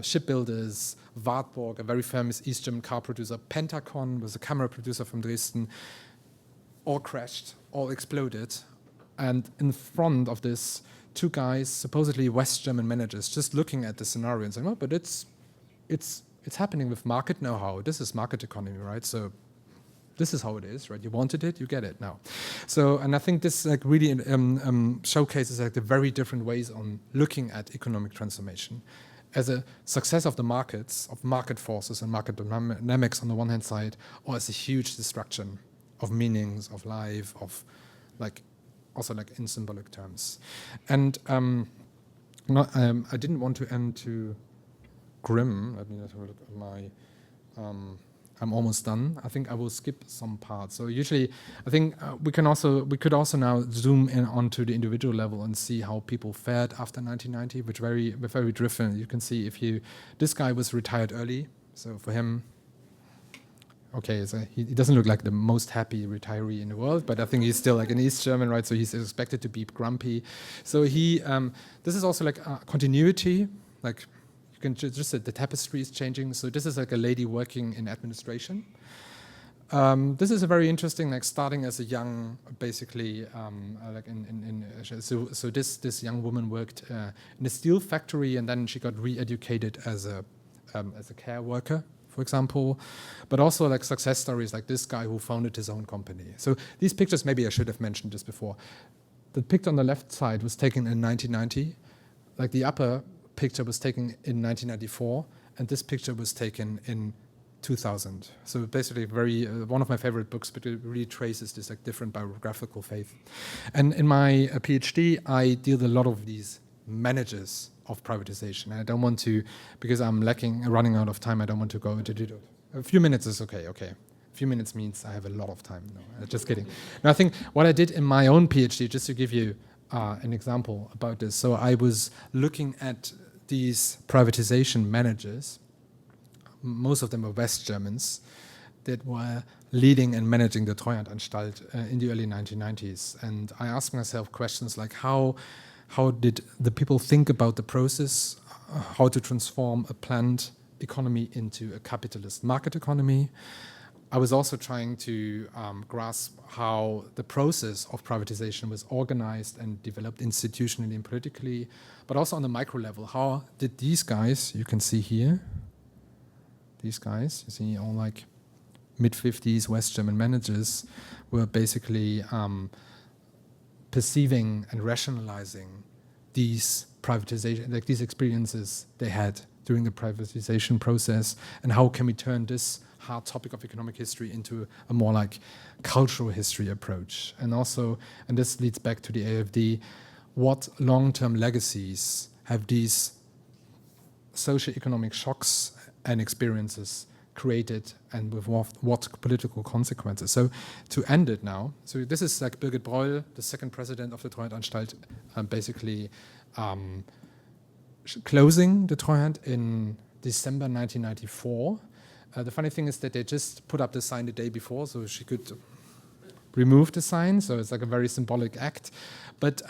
shipbuilders, Wartburg, a very famous East German car producer, Pentacon was a camera producer from Dresden, all crashed, all exploded. And in front of this, two guys, supposedly West German managers, just looking at the scenario and saying, oh, but it's happening with market know-how. This is market economy, right? So this is how it is, right? You wanted it, you get it now. So, and I think this really showcases the very different ways on looking at economic transformation. as a success of the markets, of market forces and market dynamics on the one hand side, or as a huge destruction of meanings, of life, of like, also like in symbolic terms. And I didn't want to end too grim. Let me have a look at my, I'm almost done. I think I will skip some parts. So usually, I think we could also now zoom in onto the individual level and see how people fared after 1990, which very different. You can see this guy was retired early, so for him, okay, so he doesn't look like the most happy retiree in the world, but I think he's still like an East German, right? So he's expected to be grumpy. So this is also like continuity, like. You can just say the tapestry is changing. So this is like a lady working in administration. This is a very interesting, like starting as a young, basically, like so this young woman worked in a steel factory, and then she got re-educated as a care worker, for example, but also like success stories like this guy who founded his own company. So these pictures, maybe I should have mentioned this before. The picture on the left side was taken in 1990, like the upper picture was taken in 1994, and this picture was taken in 2000. So basically, one of my favorite books, but it really traces this like different biographical faith. And in my PhD, I deal a lot of these managers of privatization. I don't want to, because I'm running out of time. I don't want to go into detail. A few minutes is okay. Okay. A few minutes means I have a lot of time. No, just kidding. No, I think what I did in my own PhD, just to give you an example about this. So I was looking at these privatization managers. Most of them were West Germans that were leading and managing the Treuhandanstalt in the early 1990s. And I asked myself questions like how did the people think about the process, how to transform a planned economy into a capitalist market economy. I was also trying to grasp how the process of privatization was organized and developed institutionally and politically, but also on the micro level. How did these guys, you can see here, these guys, you see all like mid-50s West German managers were basically perceiving and rationalizing these privatization, like these experiences they had during the privatization process, and how can we turn this hard topic of economic history into a more like cultural history approach. And also, and this leads back to the AFD, what long-term legacies have these socio-economic shocks and experiences created, and with what political consequences. So to end it now, so this is like Birgit Breul, the second president of the Treuhandanstalt, basically closing the Treuhand in December 1994. The funny thing is that they just put up the sign the day before, so she could remove the sign, so it's like a very symbolic act. But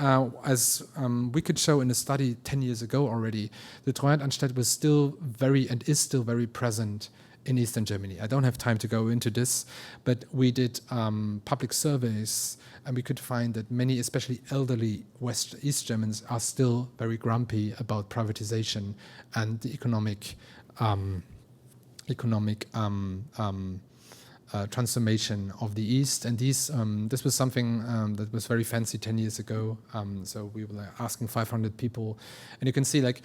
as we could show in a study 10 years ago already, the Treuhandanstalt was still and is still very present in Eastern Germany. I don't have time to go into this, but we did public surveys, and we could find that many, especially elderly East Germans, are still very grumpy about privatization and the economic transformation of the East. And this was something that was very fancy 10 years ago. So we were asking 500 people, and you can see like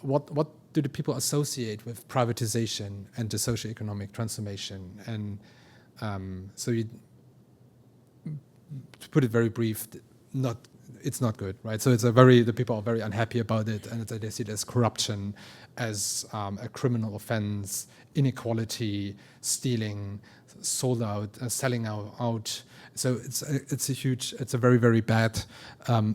what do the people associate with privatization and the socio-economic transformation. And so to put it very brief, it's not good, right? So the people are very unhappy about it, and they see it as corruption, as a criminal offense, inequality, stealing, sold out, selling out. So it's a very, very bad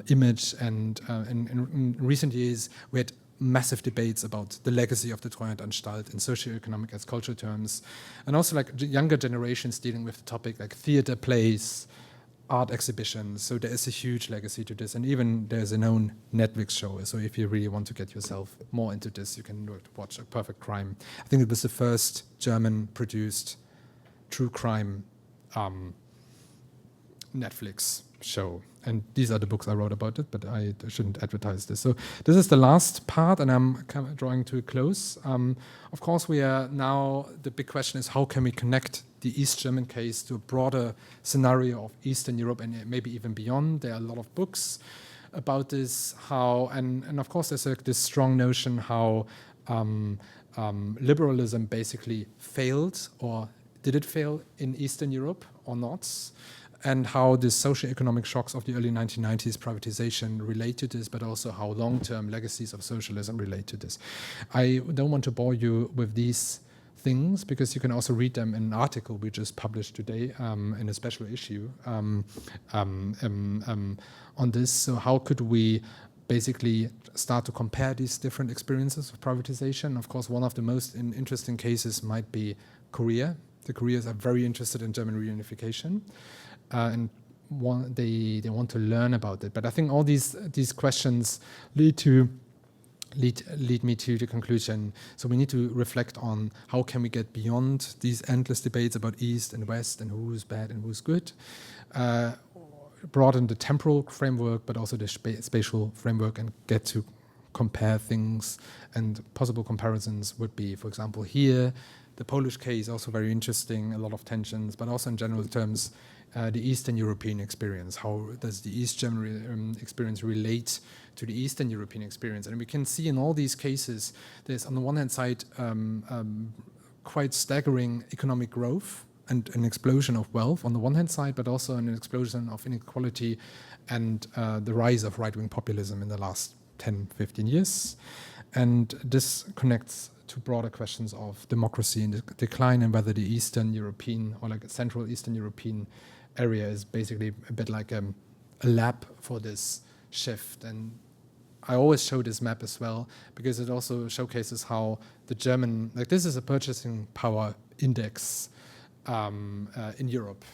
image. And in recent years, we had massive debates about the legacy of the Treuhandanstalt in socio-economic as cultural terms, and also like younger generations dealing with the topic like theater plays, art exhibitions. So there is a huge legacy to this, and even there's an own Netflix show. So if you really want to get yourself more into this, you can watch A Perfect Crime. I think it was the first German-produced true crime Netflix show. And these are the books I wrote about it, but I shouldn't advertise this. So this is the last part, and I'm kind of drawing to a close. Of course, the big question is, how can we connect the East German case to a broader scenario of Eastern Europe and maybe even beyond? There are a lot of books about this, and of course there's this strong notion how liberalism basically failed, or did it fail in Eastern Europe or not? And how the socio-economic shocks of the early 1990s, privatization, relate to this, but also how long-term legacies of socialism relate to this. I don't want to bore you with these things, because you can also read them in an article we just published today in a special issue on this. So how could we basically start to compare these different experiences of privatization? Of course, one of the most interesting cases might be Korea. The Koreans are very interested in German reunification, and they want to learn about it. But I think all these questions lead me to the conclusion. So we need to reflect on how can we get beyond these endless debates about East and West and who's bad and who's good. Broaden the temporal framework, but also the spatial framework, and get to compare things. And possible comparisons would be, for example, here, the Polish case, also very interesting, a lot of tensions, but also in general terms, the Eastern European experience. How does the East German experience relate to the Eastern European experience? And we can see in all these cases, there's on the one hand side quite staggering economic growth and an explosion of wealth on the one hand side, but also an explosion of inequality and the rise of right-wing populism in the last 10, 15 years. And this connects to broader questions of democracy and decline, and whether the Eastern European, or like a Central Eastern European area, is basically a bit like a lab for this shift. And I always show this map as well, because it also showcases how the German, like this is a purchasing power index in Europe.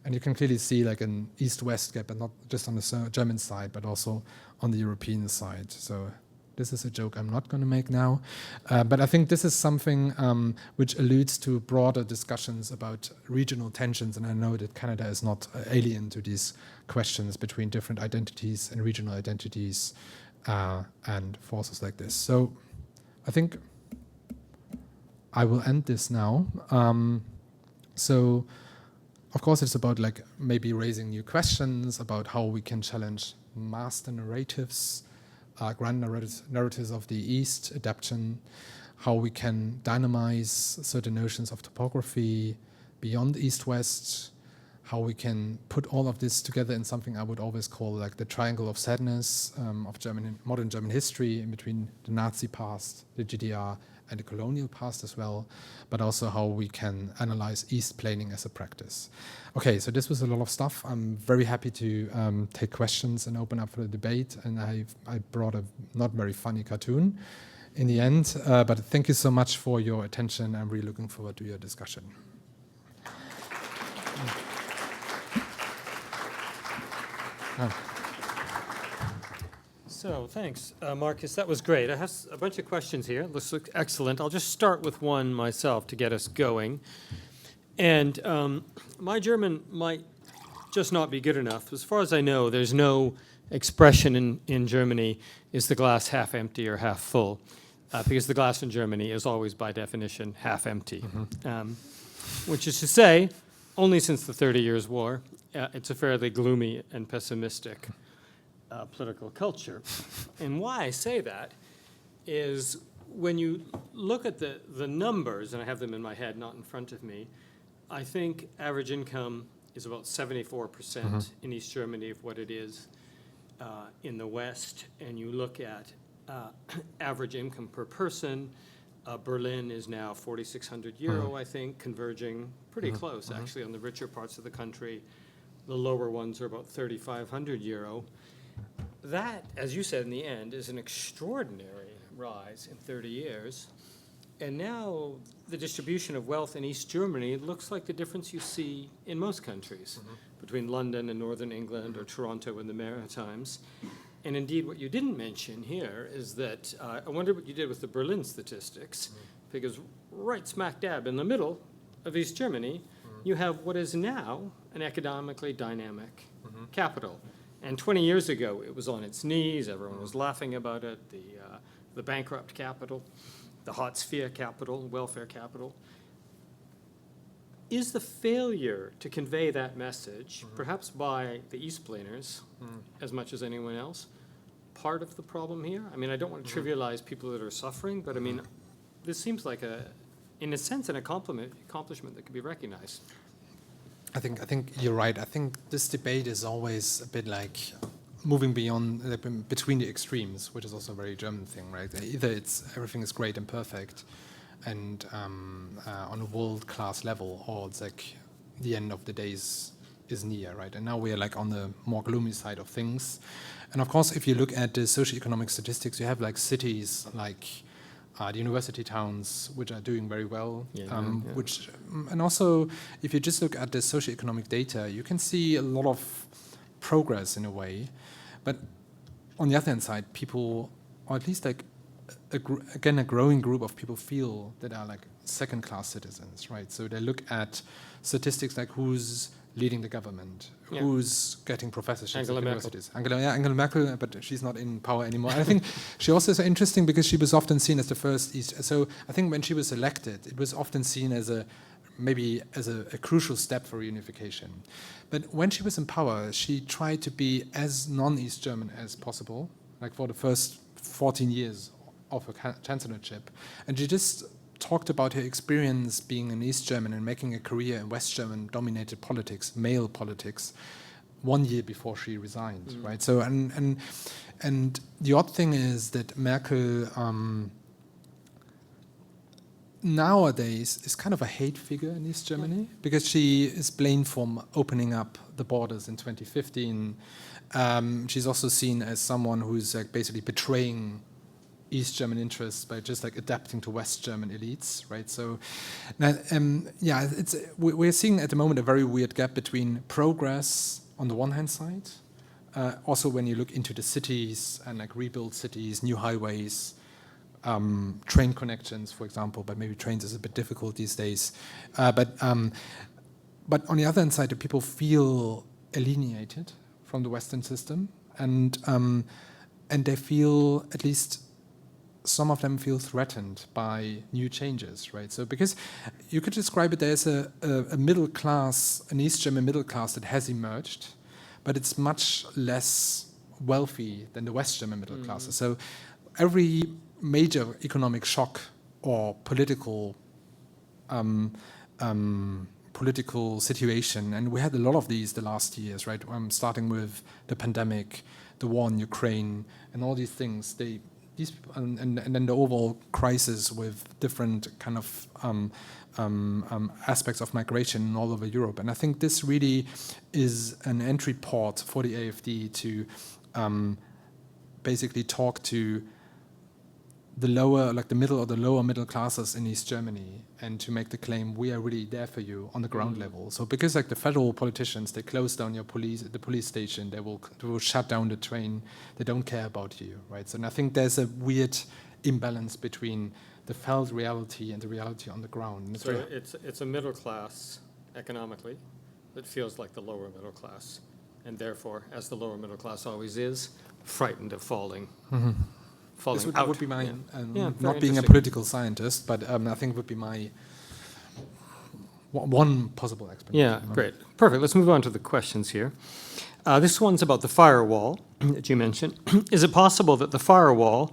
And you can clearly see like an East-West gap, and not just on the German side, but also on the European side. So this is a joke I'm not going to make now. But I think this is something which alludes to broader discussions about regional tensions. And I know that Canada is not alien to these questions between different identities and regional identities and forces like this. So I think I will end this now. So of course, it's about like maybe raising new questions about how we can challenge master narratives, grand narratives of the East, adaptation, how we can dynamize certain notions of topography beyond East-West, how we can put all of this together in something I would always call like the triangle of sadness of modern German history, in between the Nazi past, the GDR, and the colonial past as well, but also how we can analyze East planing as a practice. Okay, so this was a lot of stuff. I'm very happy to take questions and open up for the debate, and I brought a not very funny cartoon in the end, but thank you so much for your attention. I'm really looking forward to your discussion. So thanks, Marcus. That was great. I have a bunch of questions here. This looks excellent. I'll just start with one myself to get us going. And my German might just not be good enough. As far as I know, there's no expression in Germany, is the glass half empty or half full? Because the glass in Germany is always, by definition, half empty. Which is to say, only since the 30 Years' War, it's a fairly gloomy and pessimistic political culture. And why I say that is when you look at the numbers, and I have them in my head, not in front of me, I think average income is about 74% in East Germany of what it is in the West. And you look at average income per person, Berlin is now 4,600 euro, I think, converging pretty close, actually, on the richer parts of the country. The lower ones are about 3,500 euro. That, as you said in the end, is an extraordinary rise in 30 years. And now the distribution of wealth in East Germany looks like the difference you see in most countries between London and Northern England or Toronto and the Maritimes. And indeed, what you didn't mention here is that I wonder what you did with the Berlin statistics, because right smack dab in the middle of East Germany, you have what is now an economically dynamic capital. And 20 years ago, it was on its knees. Everyone was laughing about it. The bankrupt capital, the hot sphere capital, welfare capital. Is the failure to convey that message, perhaps by the East planers as much as anyone else, part of the problem here? I mean, I don't want to trivialize people that are suffering, but I mean, this seems like in a sense, an accomplishment that could be recognized. I think you're right. I think this debate is always a bit like moving beyond, between the extremes, which is also a very German thing, right? Either it's everything is great and perfect and on a world-class level, or it's like the end of the days is near, right? And now we are like on the more gloomy side of things. And of course, if you look at the socioeconomic statistics, you have like cities like the university towns, which are doing very well, which, and also if you just look at the socioeconomic data, you can see a lot of progress in a way. But on the other hand side, people, or at least like, again, a growing group of people feel that are like second-class citizens, right? So they look at statistics like who's leading the government, who's getting professorships at universities. Angela Merkel, but she's not in power anymore. I think she also is interesting because she was often seen as the first East. So I think when she was elected, it was often seen as maybe as a crucial step for unification. But when she was in power, she tried to be as non-East German as possible, like for the first 14 years of her chancellorship. And she just talked about her experience being an East German and making a career in West German dominated politics, male politics, 1 year before she resigned, right? So and the odd thing is that Merkel nowadays is kind of a hate figure in East Germany because she is blamed for opening up the borders in 2015. She's also seen as someone who's like basically betraying East German interests by just like adapting to West German elites, right? So, we're seeing at the moment a very weird gap between progress on the one hand side, also when you look into the cities and like rebuild cities, new highways, train connections, for example, but maybe trains is a bit difficult these days. But on the other hand side, the people feel alienated from the Western system, and they feel, at least some of them feel threatened by new changes, right? So because you could describe it, there's a middle class, an East German middle class that has emerged, but it's much less wealthy than the West German middle classes. So every major economic shock or political situation, and we had a lot of these the last years, right? Starting with the pandemic, the war in Ukraine, and all these things, and then the overall crisis with different kind of aspects of migration all over Europe. And I think this really is an entry port for the AfD to basically talk to the lower, like the middle or the lower middle classes in East Germany, and to make the claim, we are really there for you on the ground level. So because like the federal politicians, they close down the police station, they will shut down the train, they don't care about you, right? So and I think there's a weird imbalance between the felt reality and the reality on the ground. So it's a middle class economically that feels like the lower middle class, and therefore, as the lower middle class always is, frightened of falling. This would be my, not being a political scientist, but I think it would be my one possible explanation. Yeah, great. Perfect. Let's move on to the questions here. This one's about the firewall that you mentioned. Is it possible that the firewall,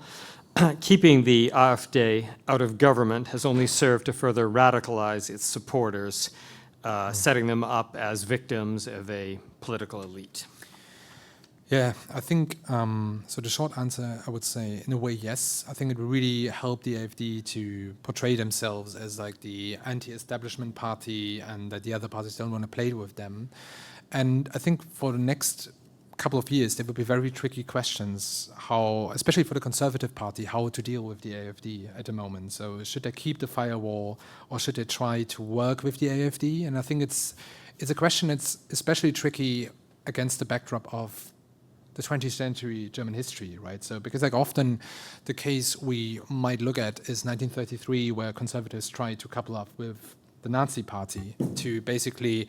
keeping the AfD out of government, has only served to further radicalize its supporters, setting them up as victims of a political elite? Yeah, I think, so the short answer, I would say, in a way, yes. I think it would really help the AfD to portray themselves as like the anti-establishment party, and that the other parties don't want to play with them. And I think for the next couple of years, there will be very tricky questions, how, especially for the Conservative Party, how to deal with the AfD at the moment. So should they keep the firewall, or should they try to work with the AfD? And I think it's a question that's especially tricky against the backdrop of the 20th century German history, right? So because like often the case we might look at is 1933, where conservatives tried to couple up with the Nazi party to basically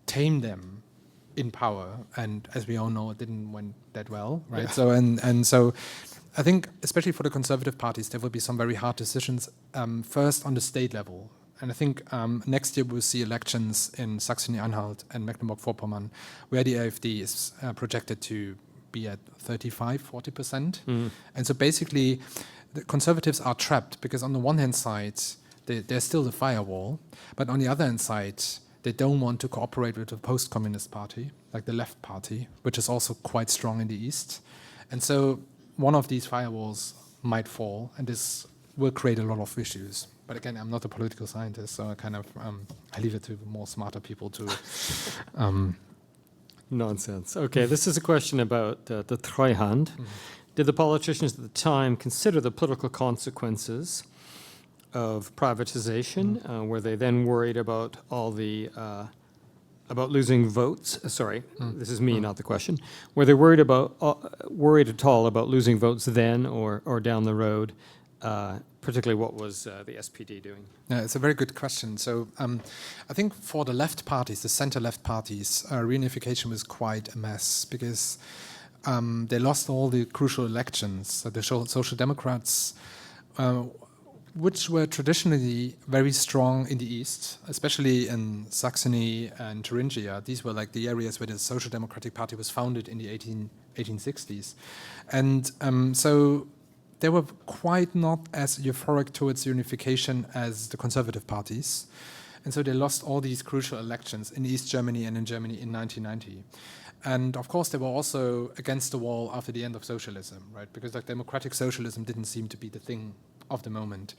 tame them in power, and as we all know, it didn't went that well, right? Yeah. So and so I think especially for the conservative parties, there will be some very hard decisions, first on the state level. And I think next year we'll see elections in Saxony-Anhalt and Mecklenburg-Vorpommern, where the AfD is projected to be at 35-40%. And so basically, the conservatives are trapped because on the one hand side, there's still the firewall, but on the other hand side, they don't want to cooperate with the post-communist party, like the left party, which is also quite strong in the East. And so one of these firewalls might fall, and this will create a lot of issues. But again, I'm not a political scientist, so I kind of I leave it to more smarter people to. Nonsense. Okay, this is a question about the Treuhand. Did the politicians at the time consider the political consequences of privatization? Were they then worried about all the about losing votes? Sorry, this is me, not the question. Were they worried at all about losing votes then or down the road? Particularly, what was the SPD doing? Yeah, it's a very good question. So I think for the left parties, the center-left parties, reunification was quite a mess because they lost all the crucial elections. So the Social Democrats, which were traditionally very strong in the East, especially in Saxony and Thuringia. These were like the areas where the Social Democratic Party was founded in the 1860s. And so they were quite not as euphoric towards unification as the conservative parties. And so they lost all these crucial elections in East Germany and in Germany in 1990. And of course, they were also against the wall after the end of socialism, right? Because like democratic socialism didn't seem to be the thing of the moment.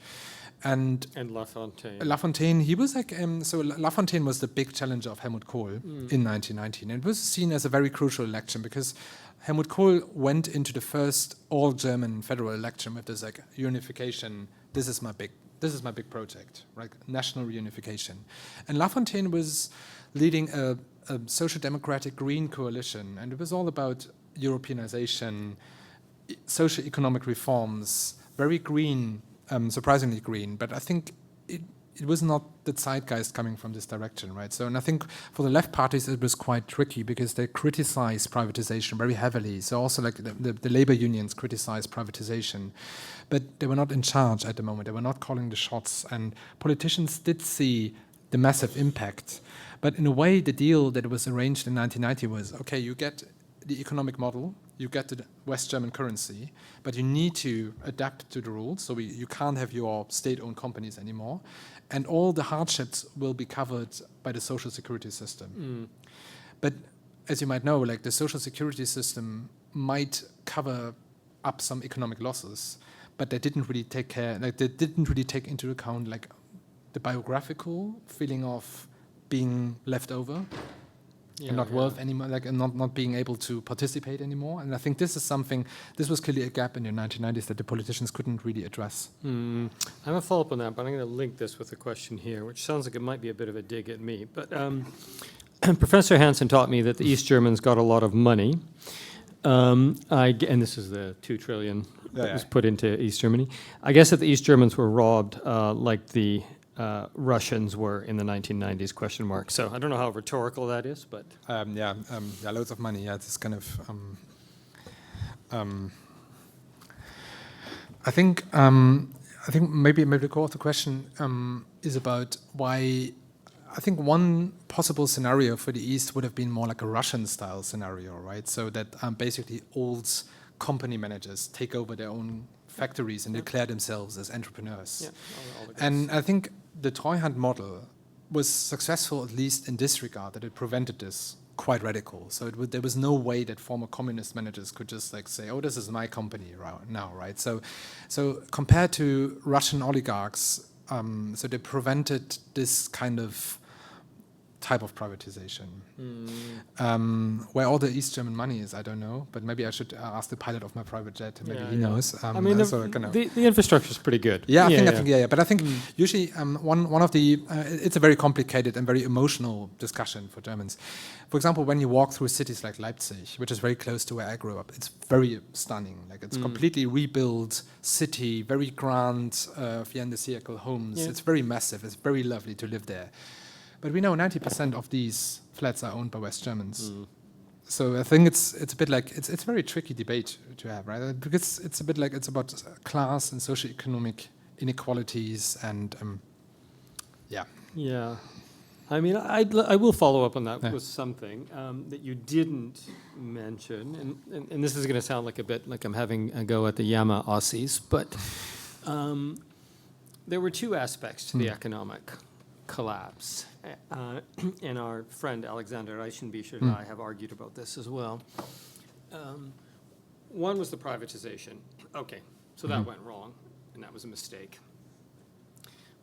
And Lafontaine, he was like, so Lafontaine was the big challenger of Helmut Kohl in 1919. And it was seen as a very crucial election because Helmut Kohl went into the first all-German federal election with this like unification. This is my big project, right? National reunification. And Lafontaine was leading a social democratic green coalition, and it was all about Europeanization, social economic reforms, very green, surprisingly green. But I think it was not the zeitgeist coming from this direction, right? So, and I think for the left parties, it was quite tricky because they criticized privatization very heavily. So also like the labor unions criticized privatization, but they were not in charge at the moment. They were not calling the shots, and politicians did see the massive impact. But in a way, the deal that was arranged in 1990 was, okay, you get the economic model, you get the West German currency, but you need to adapt to the rules. So you can't have your state-owned companies anymore. And all the hardships will be covered by the social security system. But as you might know, like the social security system might cover up some economic losses, but they didn't really take care, like they didn't really take into account like the biographical feeling of being left over. And not worth anymore, like and not being able to participate anymore. And I think this was clearly a gap in the 1990s that the politicians couldn't really address. I have a follow-up on that, but I'm going to link this with a question here, which sounds like it might be a bit of a dig at me. But Professor Hansen taught me that the East Germans got a lot of money. And this is the 2 trillion that was put into East Germany. I guess that the East Germans were robbed like the Russians were in the 1990s, question mark. So I don't know how rhetorical that is, but... loads of money, it's kind of... I think maybe the core of the question is about why... I think one possible scenario for the East would have been more like a Russian-style scenario, right? So that basically old company managers take over their own factories and declare themselves as entrepreneurs. And I think the Treuhand model was successful, at least in this regard, that it prevented this quite radical. So there was no way that former communist managers could just like say, oh, this is my company now, right? So compared to Russian oligarchs, so they prevented this kind of type of privatization. Where all the East German money is, I don't know, but maybe I should ask the pilot of my private jet. Maybe he knows. I mean, the infrastructure is pretty good. Yeah, I think. But I think usually one of the it's a very complicated and very emotional discussion for Germans. For example, when you walk through cities like Leipzig, which is very close to where I grew up, it's very stunning. Like it's completely rebuilt city, very grand Vienne circle homes. It's very massive. It's very lovely to live there. But we know 90% of these flats are owned by West Germans. So I think it's a bit like it's a very tricky debate to have, right? Because it's a bit like it's about class and socioeconomic inequalities and Yeah, I mean, I will follow up on that Yeah. with something that you didn't mention, and this is going to sound like a bit like I'm having a go at the Yama Aussies, but there were two aspects to the economic collapse, and our friend Alexander Reichenbischer and I have argued about this as well. One was the privatization. Okay, so that went wrong, and that was a mistake.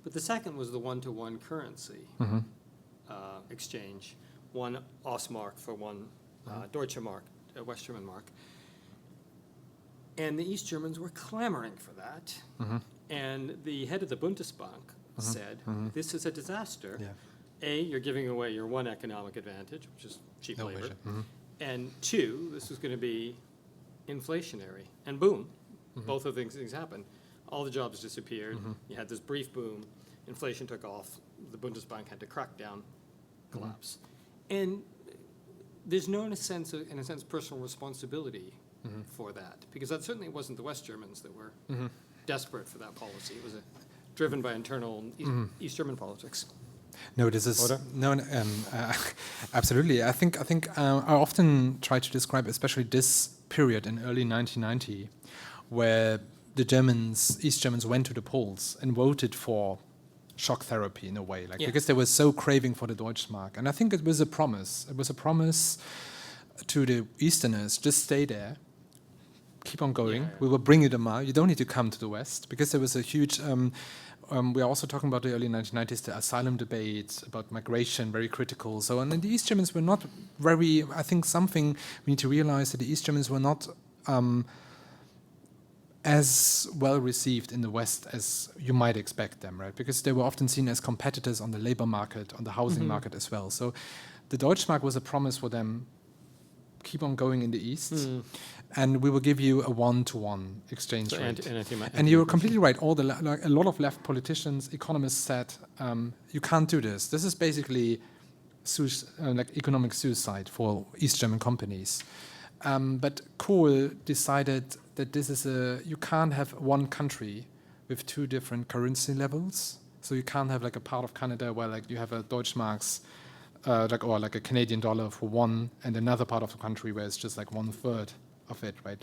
But the second was the one-to-one currency exchange, one Ostmark for one Deutsche Mark, West German Mark. And the East Germans were clamoring for that. And the head of the Bundesbank said, this is a disaster. Yeah. A, you're giving away your one economic advantage, which is cheap No labor. measure. And two, this was going to be inflationary. And boom, both of things happened. All the jobs disappeared. You had this brief boom. Inflation took off. The Bundesbank had to crack down, collapse. And there's no, in a sense, personal responsibility for that, because that certainly wasn't the West Germans that were desperate for that policy. It was driven by internal East German politics. No, this is Oder? absolutely. I think I often try to describe, especially this period in early 1990, where the East Germans went to the polls and voted for shock therapy in a way, because they were so craving for the Deutschmark. And I think it was a promise. It was a promise to the Easterners: just stay there, keep on going. Yeah. We will bring you the mark. You don't need to come to the West, because there was a huge. We are also talking about the early 1990s, the asylum debate about migration, very critical. So, and the East Germans were not very. I think something we need to realize that the East Germans were not as well received in the West as you might expect them, right? Because they were often seen as competitors on the labor market, on the housing market as well. So, the Deutschmark was a promise for them. Keep on going in the East, and we will give you a one-to-one exchange rate. And you're completely right. A lot of left politicians, economists said, you can't do this. This is basically economic suicide for East German companies. But Kohl decided that you can't have one country with two different currency levels. So you can't have like a part of Canada where you have a Deutschmarks, or a Canadian dollar for one, and another part of the country where it's just like 1/3 of it, right?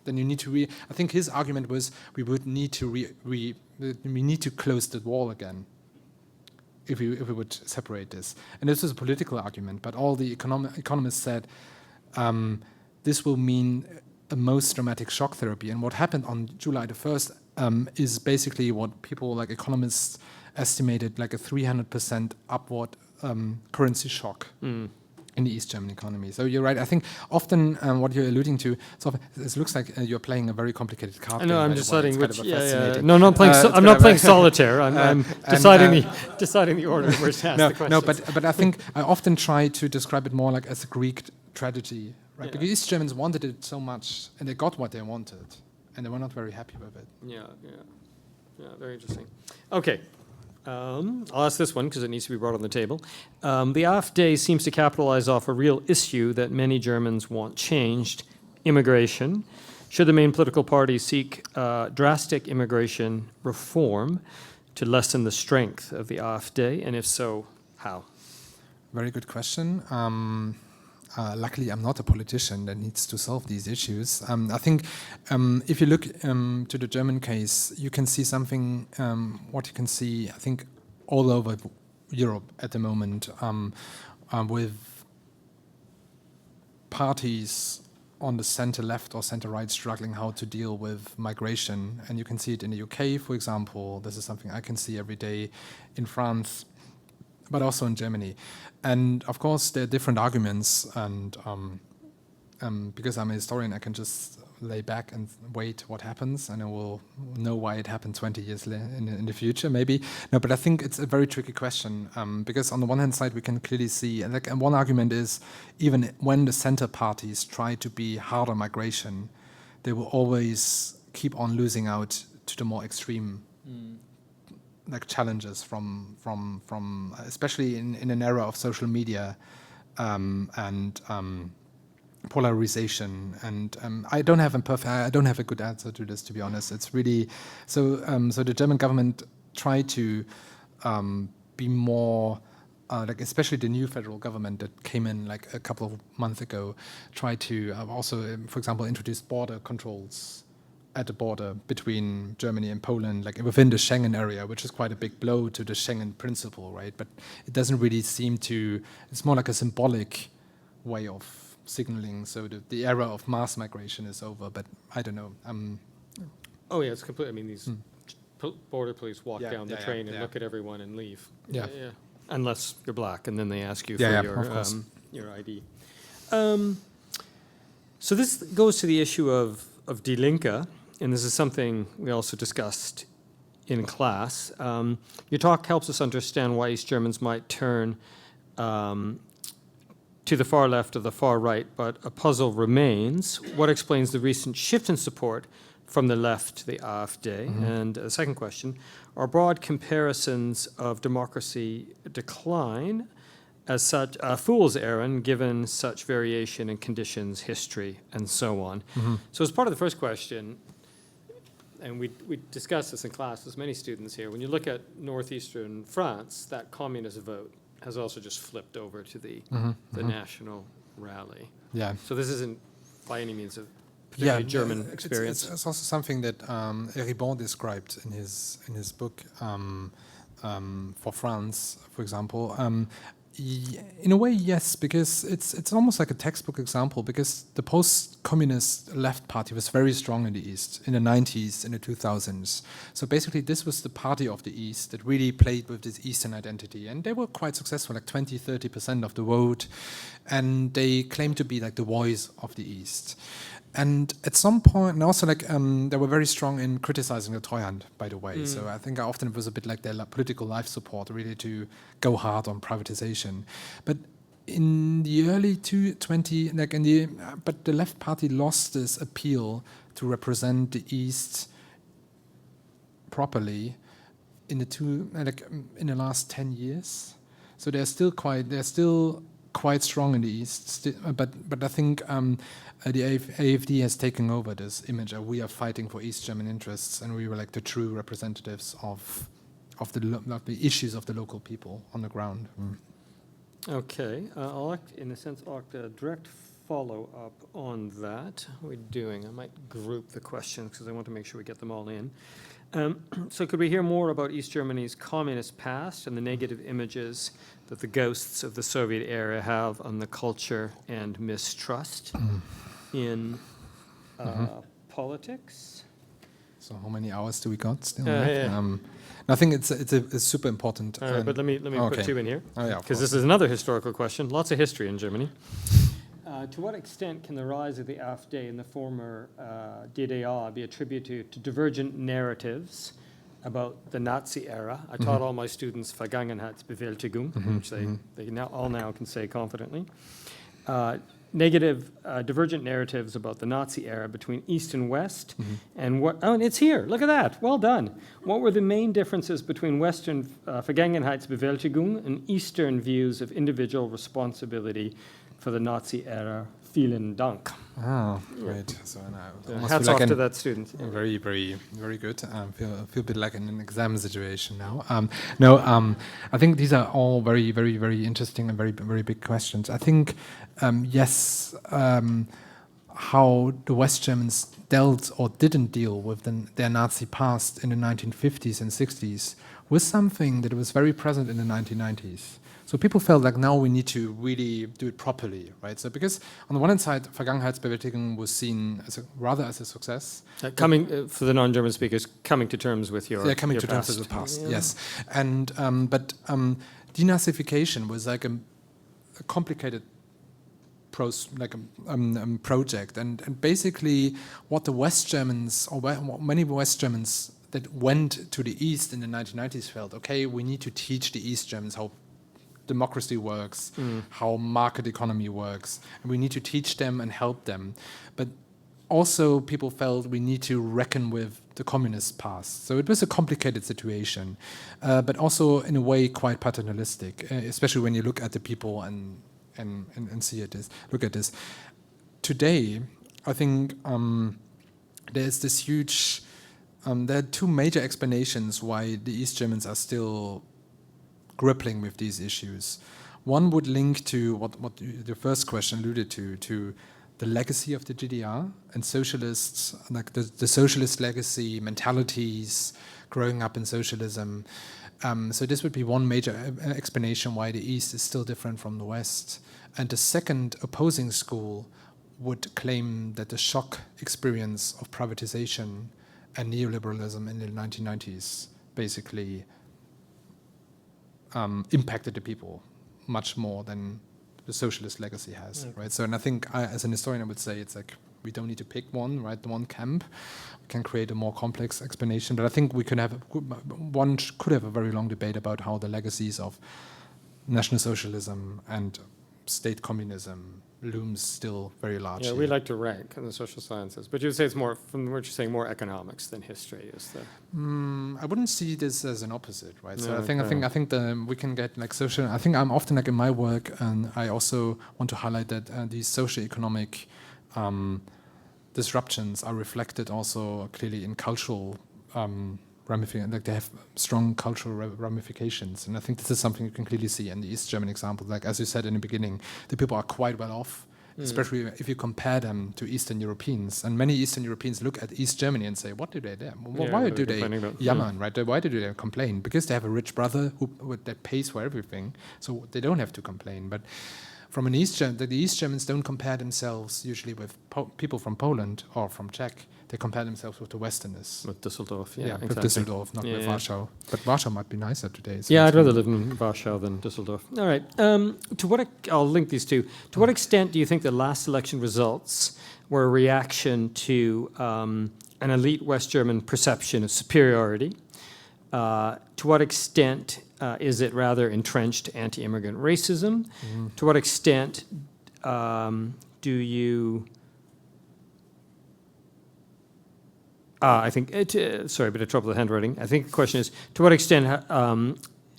Then you need to I think his argument was we would need to we need to close the wall again if we would separate this. And this was a political argument, but all the economists said this will mean a most dramatic shock therapy. And what happened on July the 1st is basically what people economists estimated, like a 300% upward currency shock in the East German economy. So you're right. I think often what you're alluding to, it looks like you're playing a very complicated card game. I know. I'm deciding which. No, I'm not playing solitaire. I'm deciding the order where to ask the questions. No, but I think I often try to describe it more as a Greek tragedy, right? Because East Germans wanted it so much, and they got what they wanted, and they were not very happy with it. Yeah. Very interesting. Okay. I'll ask this one because it needs to be brought on the table. The AfD seems to capitalize off a real issue that many Germans want changed: immigration. Should the main political parties seek drastic immigration reform to lessen the strength of the AfD, and if so, how? Very good question. Luckily, I'm not a politician that needs to solve these issues. I think if you look to the German case, you can see something, what you can see, I think, all over Europe at the moment, with parties on the center-left or center-right struggling how to deal with migration. And you can see it in the UK, for example. This is something I can see every day in France, but also in Germany. And of course, there are different arguments, and because I'm a historian, I can just lay back and wait what happens, and I will know why it happened 20 years in the future, maybe. No, but I think it's a very tricky question, because on the one hand side, we can clearly see, and one argument is, even when the center parties try to be hard on migration, they will always keep on losing out to the more extreme challenges from especially in an era of social media and polarization. And I don't have a good answer to this, to be honest. It's really so the German government tried to be more like especially the new federal government that came in like a couple of months ago, tried to also, for example, introduce border controls at the border between Germany and Poland, like within the Schengen area, which is quite a big blow to the Schengen principle, right? But it doesn't really seem to, it's more like a symbolic way of signaling. So the era of mass migration is over, but I don't know. Oh, yeah, it's complete. I mean, these border police walk down the train and yeah. look at everyone and leave. Yeah. Unless you're black, and then they ask you Yeah, for yeah, of course. your ID. So this goes to the issue of Die Linke, and this is something we also discussed in class. Your talk helps us understand why East Germans might turn to the far left or the far right, but a puzzle remains. What explains the recent shift in support from the left to the AfD? And the second question, are broad comparisons of democracy decline as such a fool's errand given such variation in conditions, history, and so on? So as part of the first question, and we discussed this in class with many students here, when you look at northeastern France, that communist vote has also just flipped over to the national rally. Yeah. So this isn't by any means a particularly German experience. It's also something that Eribon described in his book for France, for example. In a way, yes, because it's almost like a textbook example, because the post-communist left party was very strong in the East in the 90s, in the 2000s. So basically this was the party of the East that really played with this Eastern identity, and they were quite successful, like 20-30% of the vote, and they claimed to be like the voice of the East. And at some point, and also like they were very strong in criticizing the Treuhand, by the way. So I think often it was a bit like their political life support, really to go hard on privatization. But in the early 20, like but the left party lost this appeal to represent the East properly in the last 10 years. So they're still quite strong in the East, but I think the AfD has taken over this image of we are fighting for East German interests, and we were like the true representatives of the issues of the local people on the ground. Okay, I'll act, in a sense, a direct follow-up on that. How are we doing? I might group the questions because I want to make sure we get them all in. So could we hear more about East Germany's communist past and the negative images that the ghosts of the Soviet era have on the culture and mistrust in politics? So how many hours do we got still? Yeah. I think it's super important. All right, but let me put two in here, because this is another historical question. Lots of history in Germany. To what extent can the rise of the AfD in the former DDR be attributed to divergent narratives about the Nazi era? I taught all my students Vergangenheitsbewältigung, which they now can say confidently. Divergent narratives about the Nazi era between East and West, and and it's here, look at that, well done. What were the main differences between Western Vergangenheitsbewältigung and Eastern views of individual responsibility for the Nazi era? Vielen Dank. Oh, great. So hats off to that student. Very, very, very good. Feel a bit like in an exam situation now. I think these are all very, very, very interesting and very, very big questions. I think, yes, how the West Germans dealt or didn't deal with their Nazi past in the 1950s and 60s was something that was very present in the 1990s. So people felt like now we need to really do it properly, right? So because on the one hand side, Vergangenheitsbewältigung was seen as a success. Coming for the non-German speakers, coming to terms with your coming to terms with the past, yes. And but denazification was like a complicated project, and basically what the West Germans or many West Germans that went to the East in the 1990s felt, okay, we need to teach the East Germans how democracy works, how market economy works, and we need to teach them and help them. But also people felt we need to reckon with the communist past. So it was a complicated situation, but also in a way quite paternalistic, especially when you look at the people and look at this. Today, I think there's this huge, there are two major explanations why the East Germans are still grappling with these issues. One would link to what the first question alluded to the legacy of the GDR and socialists, like the socialist legacy, mentalities, growing up in socialism. So this would be one major explanation why the East is still different from the West. And the second opposing school would claim that the shock experience of privatization and neoliberalism in the 1990s basically impacted the people much more than the socialist legacy has, right? So, and I think as an historian, I would say it's like we don't need to pick one, right? The one camp. We can create a more complex explanation, but I think we could have one could have a very long debate about how the legacies of National Socialism and state communism looms still very large. Yeah, we like to rank in the social sciences, but you'd say it's more, from what you're saying, more economics than history is the. I wouldn't see this as an opposite, right? So No, I think we can get like social. I think I'm often like in my work, and I also want to highlight that these socioeconomic disruptions are reflected also clearly in cultural ramifications. Like they have strong cultural ramifications, and I think this is something you can clearly see in the East German example. Like as you said in the beginning, the people are quite well off. Especially if you compare them to Eastern Europeans. And many Eastern Europeans look at East Germany and say, what do they do? Why do they yammern, right? Why do they complain? Because they have a rich brother that pays for everything, so they don't have to complain. But from an East German, the East Germans don't compare themselves usually with people from Poland or from Czech. They compare themselves with the Westerners. With Düsseldorf, With exactly. Düsseldorf, not with Warsaw. But Warsaw might be nicer today. So Yeah, I'd rather live in Warsaw than Düsseldorf. All right. I'll link these two. To what extent do you think the last election results were a reaction to an elite West German perception of superiority? To what extent is it rather entrenched anti-immigrant racism? To what extent do you... I think, sorry, a bit of trouble with handwriting. I think the question is, to what extent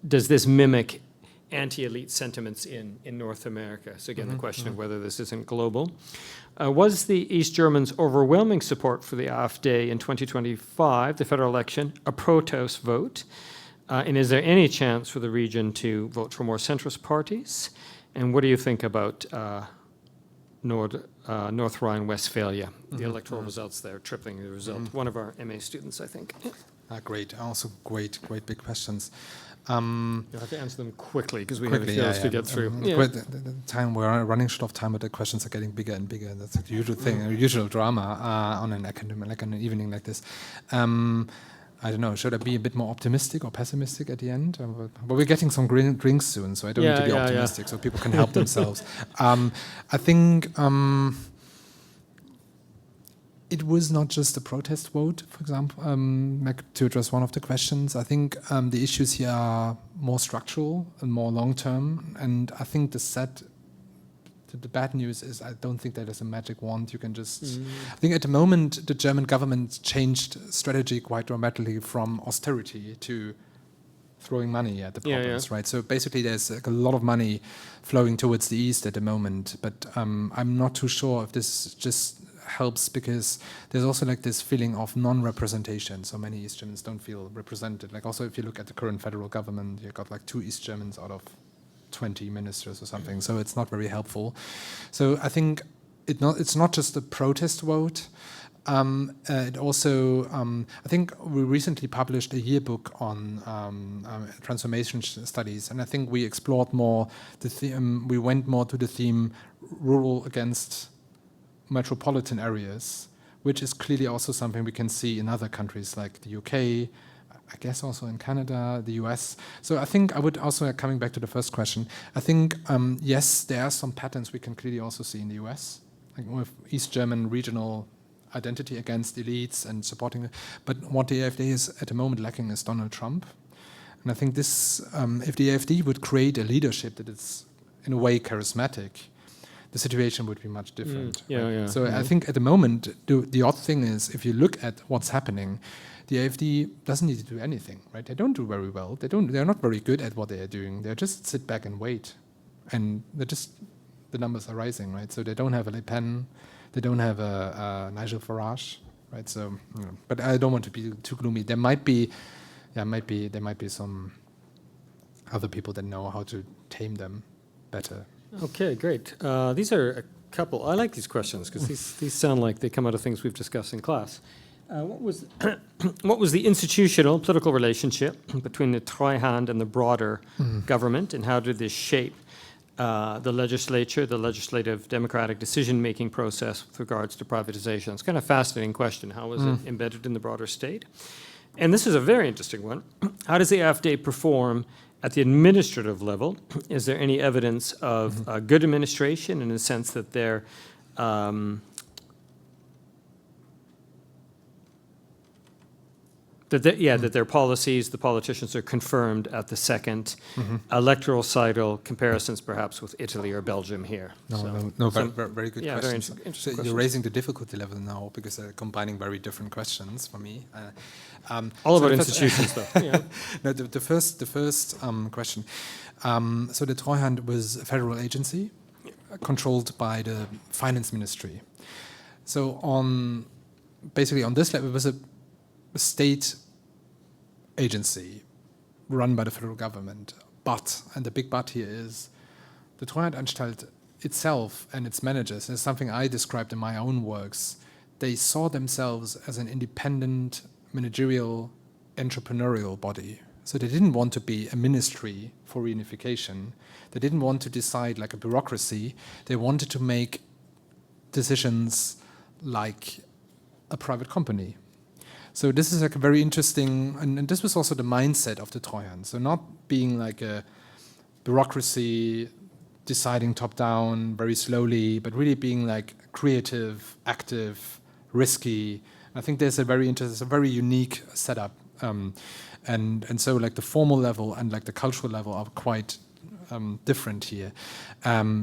does this mimic anti-elite sentiments in North America? So again, the question of whether this isn't global. Was the East Germans' overwhelming support for the AfD in 2025, the federal election, a protest vote? And is there any chance for the region to vote for more centrist parties? And what do you think about North Rhine-Westphalia, the electoral results there, tripling the result? One of our MA students, I think. Great. Also great big questions. You'll have to answer them quickly because we have a few hours to get through. The time we're running short of time, but the questions are getting bigger and bigger. That's the usual thing, a usual drama on an academic, like on an evening like this. I don't know. Should I be a bit more optimistic or pessimistic at the end? But we're getting some drinks soon, so I don't need to be optimistic, so people can help themselves. I think it was not just a protest vote, for example, like to address one of the questions. I think the issues here are more structural and more long-term, and I think the bad news is I don't think that there's a magic wand. You can just... I think at the moment, the German government changed strategy quite dramatically from austerity to throwing money at the problems, right? So basically there's like a lot of money flowing towards the East at the moment, but I'm not too sure if this just helps because there's also like this feeling of non-representation. So many East Germans don't feel represented. Like also if you look at the current federal government, you've got like 2 East Germans out of 20 ministers or something, so it's not very helpful. So I think it's not just a protest vote. It also, I think we recently published a yearbook on transformation studies, and I think we explored more the theme. We went more to the theme rural against metropolitan areas, which is clearly also something we can see in other countries like the UK. I guess also in Canada, the US. So I think I would also, coming back to the first question, I think, yes, there are some patterns we can clearly also see in the US, like with East German regional identity against elites and supporting, but what the AfD is at the moment lacking is Donald Trump. And I think this, if the AfD would create a leadership that is in a way charismatic, the situation would be much different. So I think at the moment, the odd thing is, if you look at what's happening, the AfD doesn't need to do anything, right? They don't do very well. They're not very good at what they are doing. They just sit back and wait, and the numbers are rising, right? So they don't have a Le Pen, they don't have a Nigel Farage, right? So, but I don't want to be too gloomy. There might be some other people that know how to tame them better. Okay, great. These are a couple. I like these questions because these sound like they come out of things we've discussed in class. What was what was the institutional political relationship between the Treuhand and the broader government, and how did this shape the legislature, the legislative democratic decision-making process with regards to privatization? It's kind of a fascinating question. How was it embedded in the broader state? And this is a very interesting one. How does the AfD perform at the administrative level? Is there any evidence of good administration in the sense that they're that their policies, the politicians, are confirmed at the second electoral cycle, comparisons perhaps with Italy or Belgium here? Very good questions. Interesting You're raising the difficulty level now because they're combining very different questions for me. All about institutions, though. Yeah. No, the first question. So the Treuhand was a federal agency controlled by the finance ministry. So basically on this level, it was a state agency run by the federal government. But, and the big but here is, the Treuhandanstalt itself and its managers, and it's something I described in my own works, they saw themselves as an independent, managerial, entrepreneurial body. So they didn't want to be a ministry for reunification. They didn't want to decide like a bureaucracy. They wanted to make decisions like a private company. So this is like a very interesting, and this was also the mindset of the Treuhand. So not being like a bureaucracy, deciding top down very slowly, but really being like creative, active, risky. I think there's a very interesting, a very unique setup. And so like the formal level and like the cultural level are quite different here.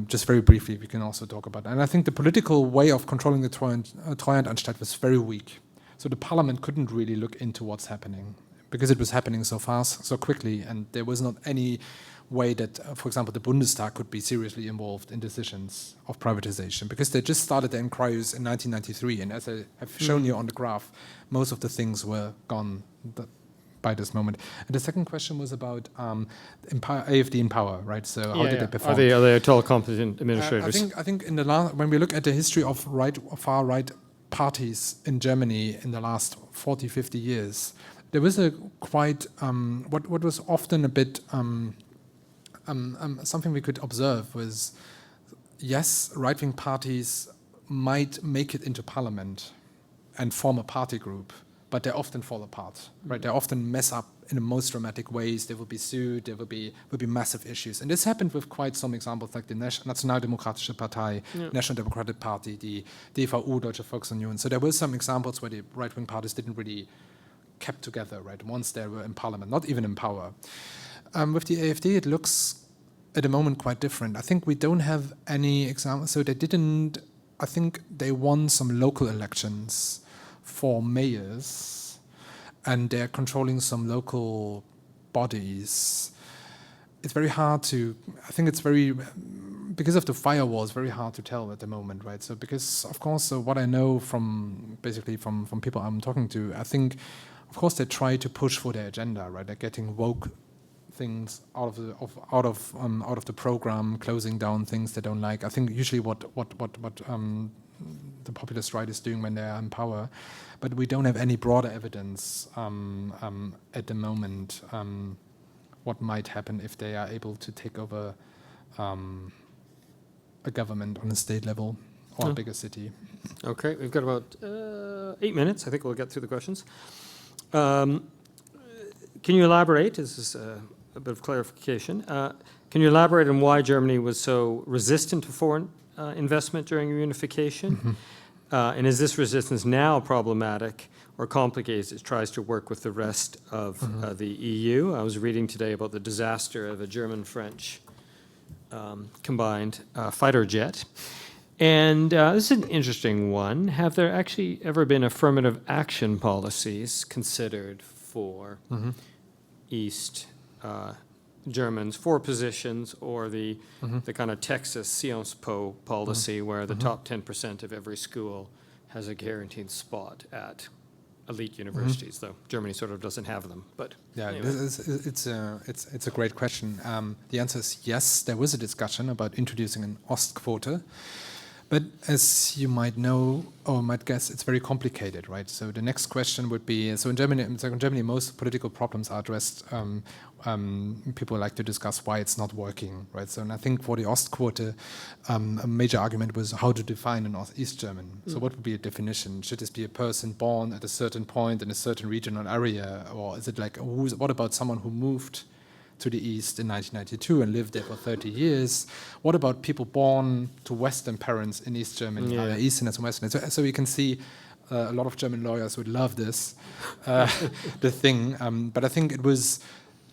Just very briefly, we can also talk about that. And I think the political way of controlling the Treuhandanstalt was very weak. So the parliament couldn't really look into what's happening because it was happening so fast, so quickly, and there was not any way that, for example, the Bundestag could be seriously involved in decisions of privatization because they just started the inquiries in 1993, and as I have shown you on the graph, most of the things were gone by this moment. And the second question was about AfD in power, right? So how did they perform? Are they at all competent administrators? I think in the when we look at the history of far right parties in Germany in the last 40, 50 years, there was a quite, what was often a bit, something we could observe was, yes, right-wing parties might make it into parliament and form a party group, but they often fall apart, right? They often mess up in the most dramatic ways. They will be sued. There will be massive issues. And this happened with quite some examples, like the Nationaldemokratische Partei, National Democratic Party, the DVU, Deutsche Volksunion. So there were some examples where the right-wing parties didn't really kept together, right? Once they were in parliament, not even in power. With the AfD, it looks at the moment quite different. I think we don't have any examples. So they didn't. I think they won some local elections for mayors, and they're controlling some local bodies. It's very hard to, I think it's very, because of the firewall, it's very hard to tell at the moment, right? So because, of course, what I know from, basically from people I'm talking to, I think, of course, they try to push for their agenda, right? They're getting woke things out of the program, closing down things they don't like. I think usually what the populist right is doing when they are in power, but we don't have any broader evidence at the moment what might happen if they are able to take over a government on a state level or a bigger city. Okay, we've got about 8 minutes. I think we'll get through the questions. Can you elaborate? This is a bit of clarification. Can you elaborate on why Germany was so resistant to foreign investment during reunification? And is this resistance now problematic or complicated as it tries to work with the rest of the EU? I was reading today about the disaster of a German-French combined fighter jet. And this is an interesting one. Have there actually ever been affirmative action policies considered for East Germans for positions, or the kind of Texas Sciences Po policy where the top 10% of every school has a guaranteed spot at elite universities, though Germany sort of doesn't have them. But Yeah, anyway. it's a great question. The answer is yes. There was a discussion about introducing an Ostquote, but as you might know or might guess, it's very complicated, right? So the next question would be: so in Germany, most political problems are addressed. People like to discuss why it's not working, right? So, and I think for the Ostquote, a major argument was how to define an East German. So, what would be a definition? Should this be a person born at a certain point in a certain regional area, or is it like what about someone who moved to the East in 1992 and lived there for 30 years? What about people born to Western parents in East Germany, either Easterners and Westerners? So you can see a lot of German lawyers would love this, the thing. But I think it was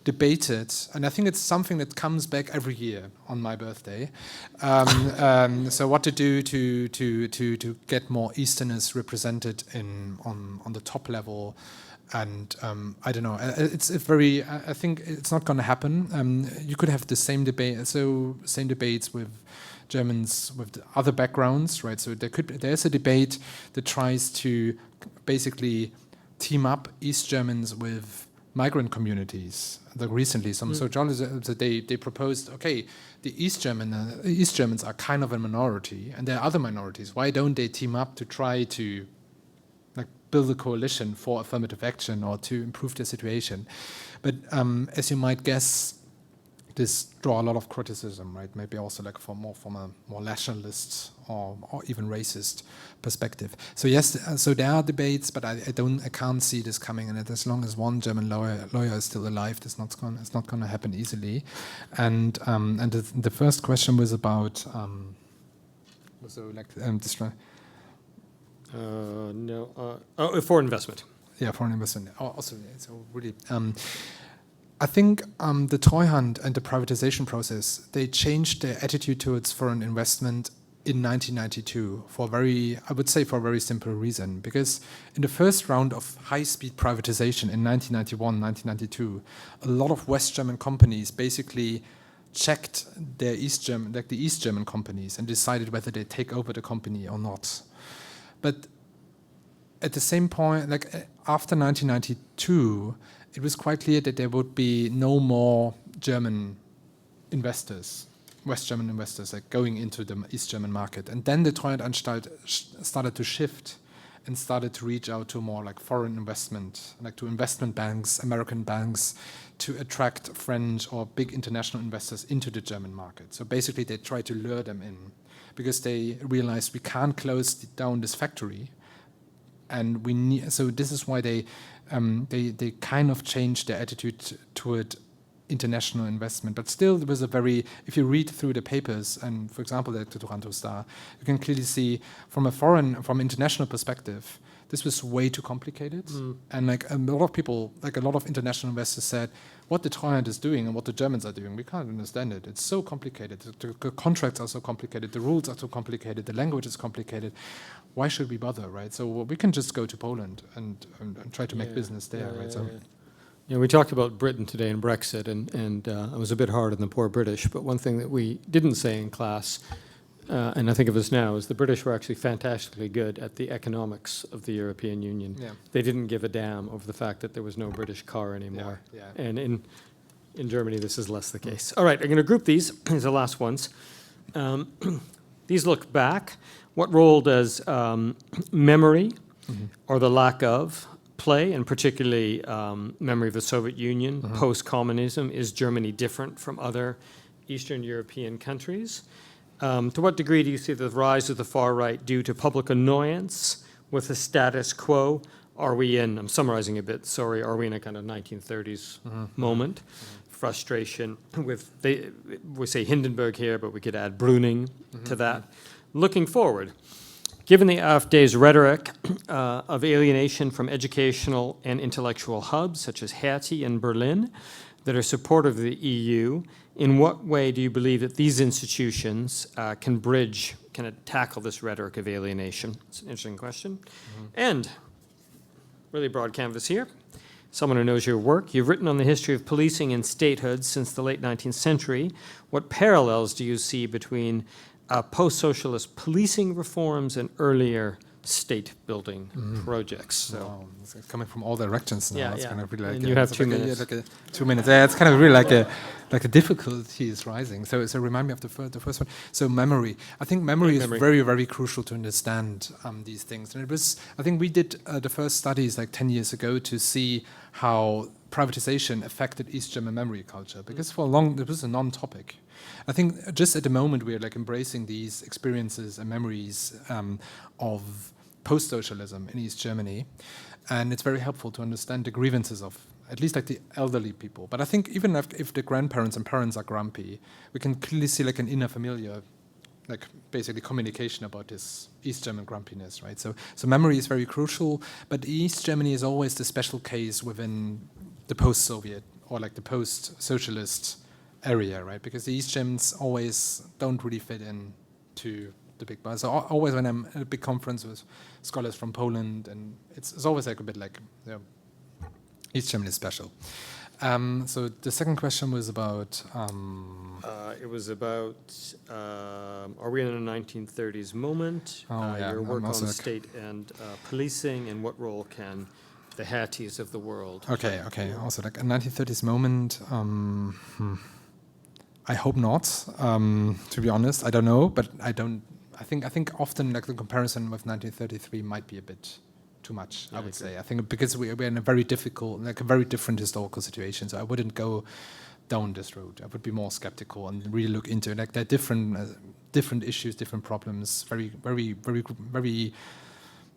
debated, and I think it's something that comes back every year on my birthday. So what to do to get more Easterners represented on the top level. And I don't know. It's very. I think it's not going to happen. You could have the same debate. So same debates with Germans with other backgrounds, right? So there's a debate that tries to basically team up East Germans with migrant communities. Like recently, some sociologists they proposed, okay, the East Germans are kind of a minority, and there are other minorities. Why don't they team up to try to build a coalition for affirmative action or to improve their situation? But as you might guess, this draw a lot of criticism, right? Maybe also like from a more nationalist or even racist perspective. So yes, so there are debates, but I can't see this coming. And as long as one German lawyer is still alive, it's not going to happen easily. And the first question was about foreign investment. Yeah, foreign investment. Also, so really, I think the Treuhand and the privatization process, they changed their attitude towards foreign investment in 1992 for a very simple reason. Because in the first round of high-speed privatization in 1991, 1992, a lot of West German companies basically checked the East German companies and decided whether they take over the company or not. But at the same point, like after 1992, it was quite clear that there would be no more German investors, West German investors, like going into the East German market. And then the Treuhandanstalt started to shift and started to reach out to more like foreign investment, like to investment banks, American banks, to attract French or big international investors into the German market. So basically, they tried to lure them in because they realized we can't close down this factory. And so this is why they kind of changed their attitude toward international investment. But still, there was if you read through the papers, and for example, the Toronto Star, you can clearly see from international perspective, this was way too complicated. And like a lot of people, like a lot of international investors said, what the Treuhand is doing and what the Germans are doing, we can't understand it. It's so complicated. The contracts are so complicated. The rules are so complicated. The language is complicated. Why should we bother, right? So we can just go to Poland and try to make business there, right? So. Yeah, we talked about Britain today and Brexit, and I was a bit hard on the poor British, but one thing that we didn't say in class, and I think of us now, is the British were actually fantastically good at the economics of the European Union. Yeah. They didn't give a damn over the fact that there was no British car anymore. Yeah. And in Germany, this is less the case. All right, I'm going to group these. These are the last ones. These look back. What role does memory, or the lack of, play, and particularly memory of the Soviet Union, post-communism? Is Germany different from other Eastern European countries? To what degree do you see the rise of the far right due to public annoyance with the status quo? Are we in, I'm summarizing a bit, sorry, are we in a kind of 1930s moment? Frustration with, we say Hindenburg here, but we could add Brüning to that. Looking forward, given the AfD's rhetoric of alienation from educational and intellectual hubs such as Hertie and Berlin that are supportive of the EU, in what way do you believe that these institutions can tackle this rhetoric of alienation? It's an interesting question. And really broad canvas here. Someone who knows your work. You've written on the history of policing and statehood since the late 19th century. What parallels do you see between post-socialist policing reforms and earlier state-building projects. So. Wow, it's coming from all directions now. Yeah, It's yeah. kind of really like And you have 2 like minutes. 2 minutes. Yeah, it's kind of really like a difficulty is rising. So remind me of the first one. So memory. I think memory is very, very crucial to understand these things. And it was, I think we did the first studies like 10 years ago to see how privatization affected East German memory culture, because for a long, it was a non-topic. I think just at the moment we are like embracing these experiences and memories of post-socialism in East Germany, and it's very helpful to understand the grievances of at least like the elderly people. But I think even if the grandparents and parents are grumpy, we can clearly see like an inner familiar, like basically communication about this East German grumpiness, right? So memory is very crucial, but East Germany is always the special case within the post-Soviet or like the post-socialist area, right? Because the East Germans always don't really fit in to the big buzz. So always when I'm at a big conference with scholars from Poland, and it's always like a bit like, you know, East Germany is special. So the second question was about... It was about, are we in a 1930s moment? Yeah, your work on also state and policing, and what role can the Hatties of the world Okay. Also like a 1930s moment, I hope not, to be honest. I don't know, but I think often like the comparison with 1933 might be a bit too much, I would say. I think because we're in a very difficult, like a very different historical situation, so I wouldn't go down this road. I would be more skeptical and really look into it. Like there are different issues, different problems, very, very, very, very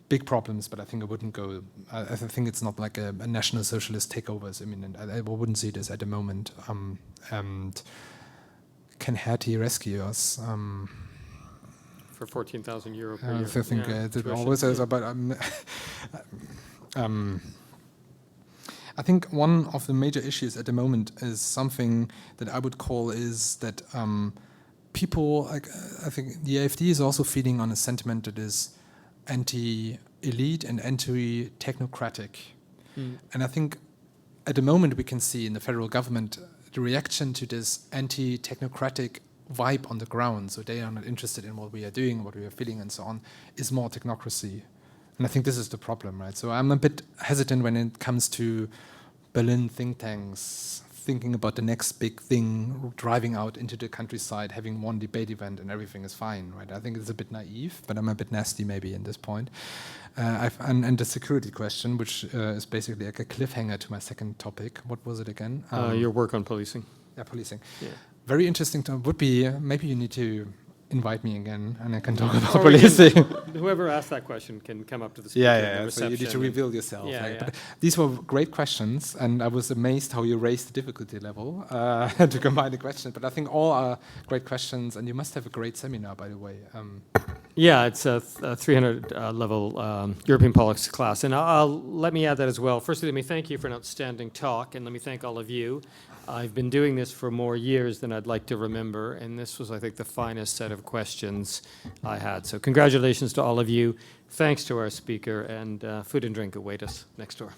big problems, but I think I wouldn't go, I think it's not like a National Socialist takeover is imminent. I wouldn't see this at the moment. And can Hertie rescue us? for 14,000 euro per I year? think it always is about. I think one of the major issues at the moment is something that I would call is that people, like, I think the AfD is also feeding on a sentiment that is anti-elite and anti-technocratic. And I think at the moment we can see in the federal government the reaction to this anti-technocratic vibe on the ground, so they are not interested in what we are doing, what we are feeling and so on, is more technocracy. And I think this is the problem, right? So I'm a bit hesitant when it comes to Berlin think tanks thinking about the next big thing, driving out into the countryside, having one debate event and everything is fine, right? I think it's a bit naive, but I'm a bit nasty maybe in this point. And the security question, which is basically like a cliffhanger to my second topic. What was it again? Your work on policing. Yeah, policing. Yeah. Very interesting. Would be maybe you need to invite me again, and I can talk about policing. Whoever asked that question can come up to the speaker. Yeah. So you need to reveal yourself. But these were great questions, and I was amazed how you raised the difficulty level to combine the questions. But I think all are great questions, and you must have a great seminar, by the way. Yeah, it's a 300 level European politics class, and let me add that as well. Firstly, let me thank you for an outstanding talk, and let me thank all of you. I've been doing this for more years than I'd like to remember, and this was, I think, the finest set of questions I had. So congratulations to all of you. Thanks to our speaker, and food and drink await us next door.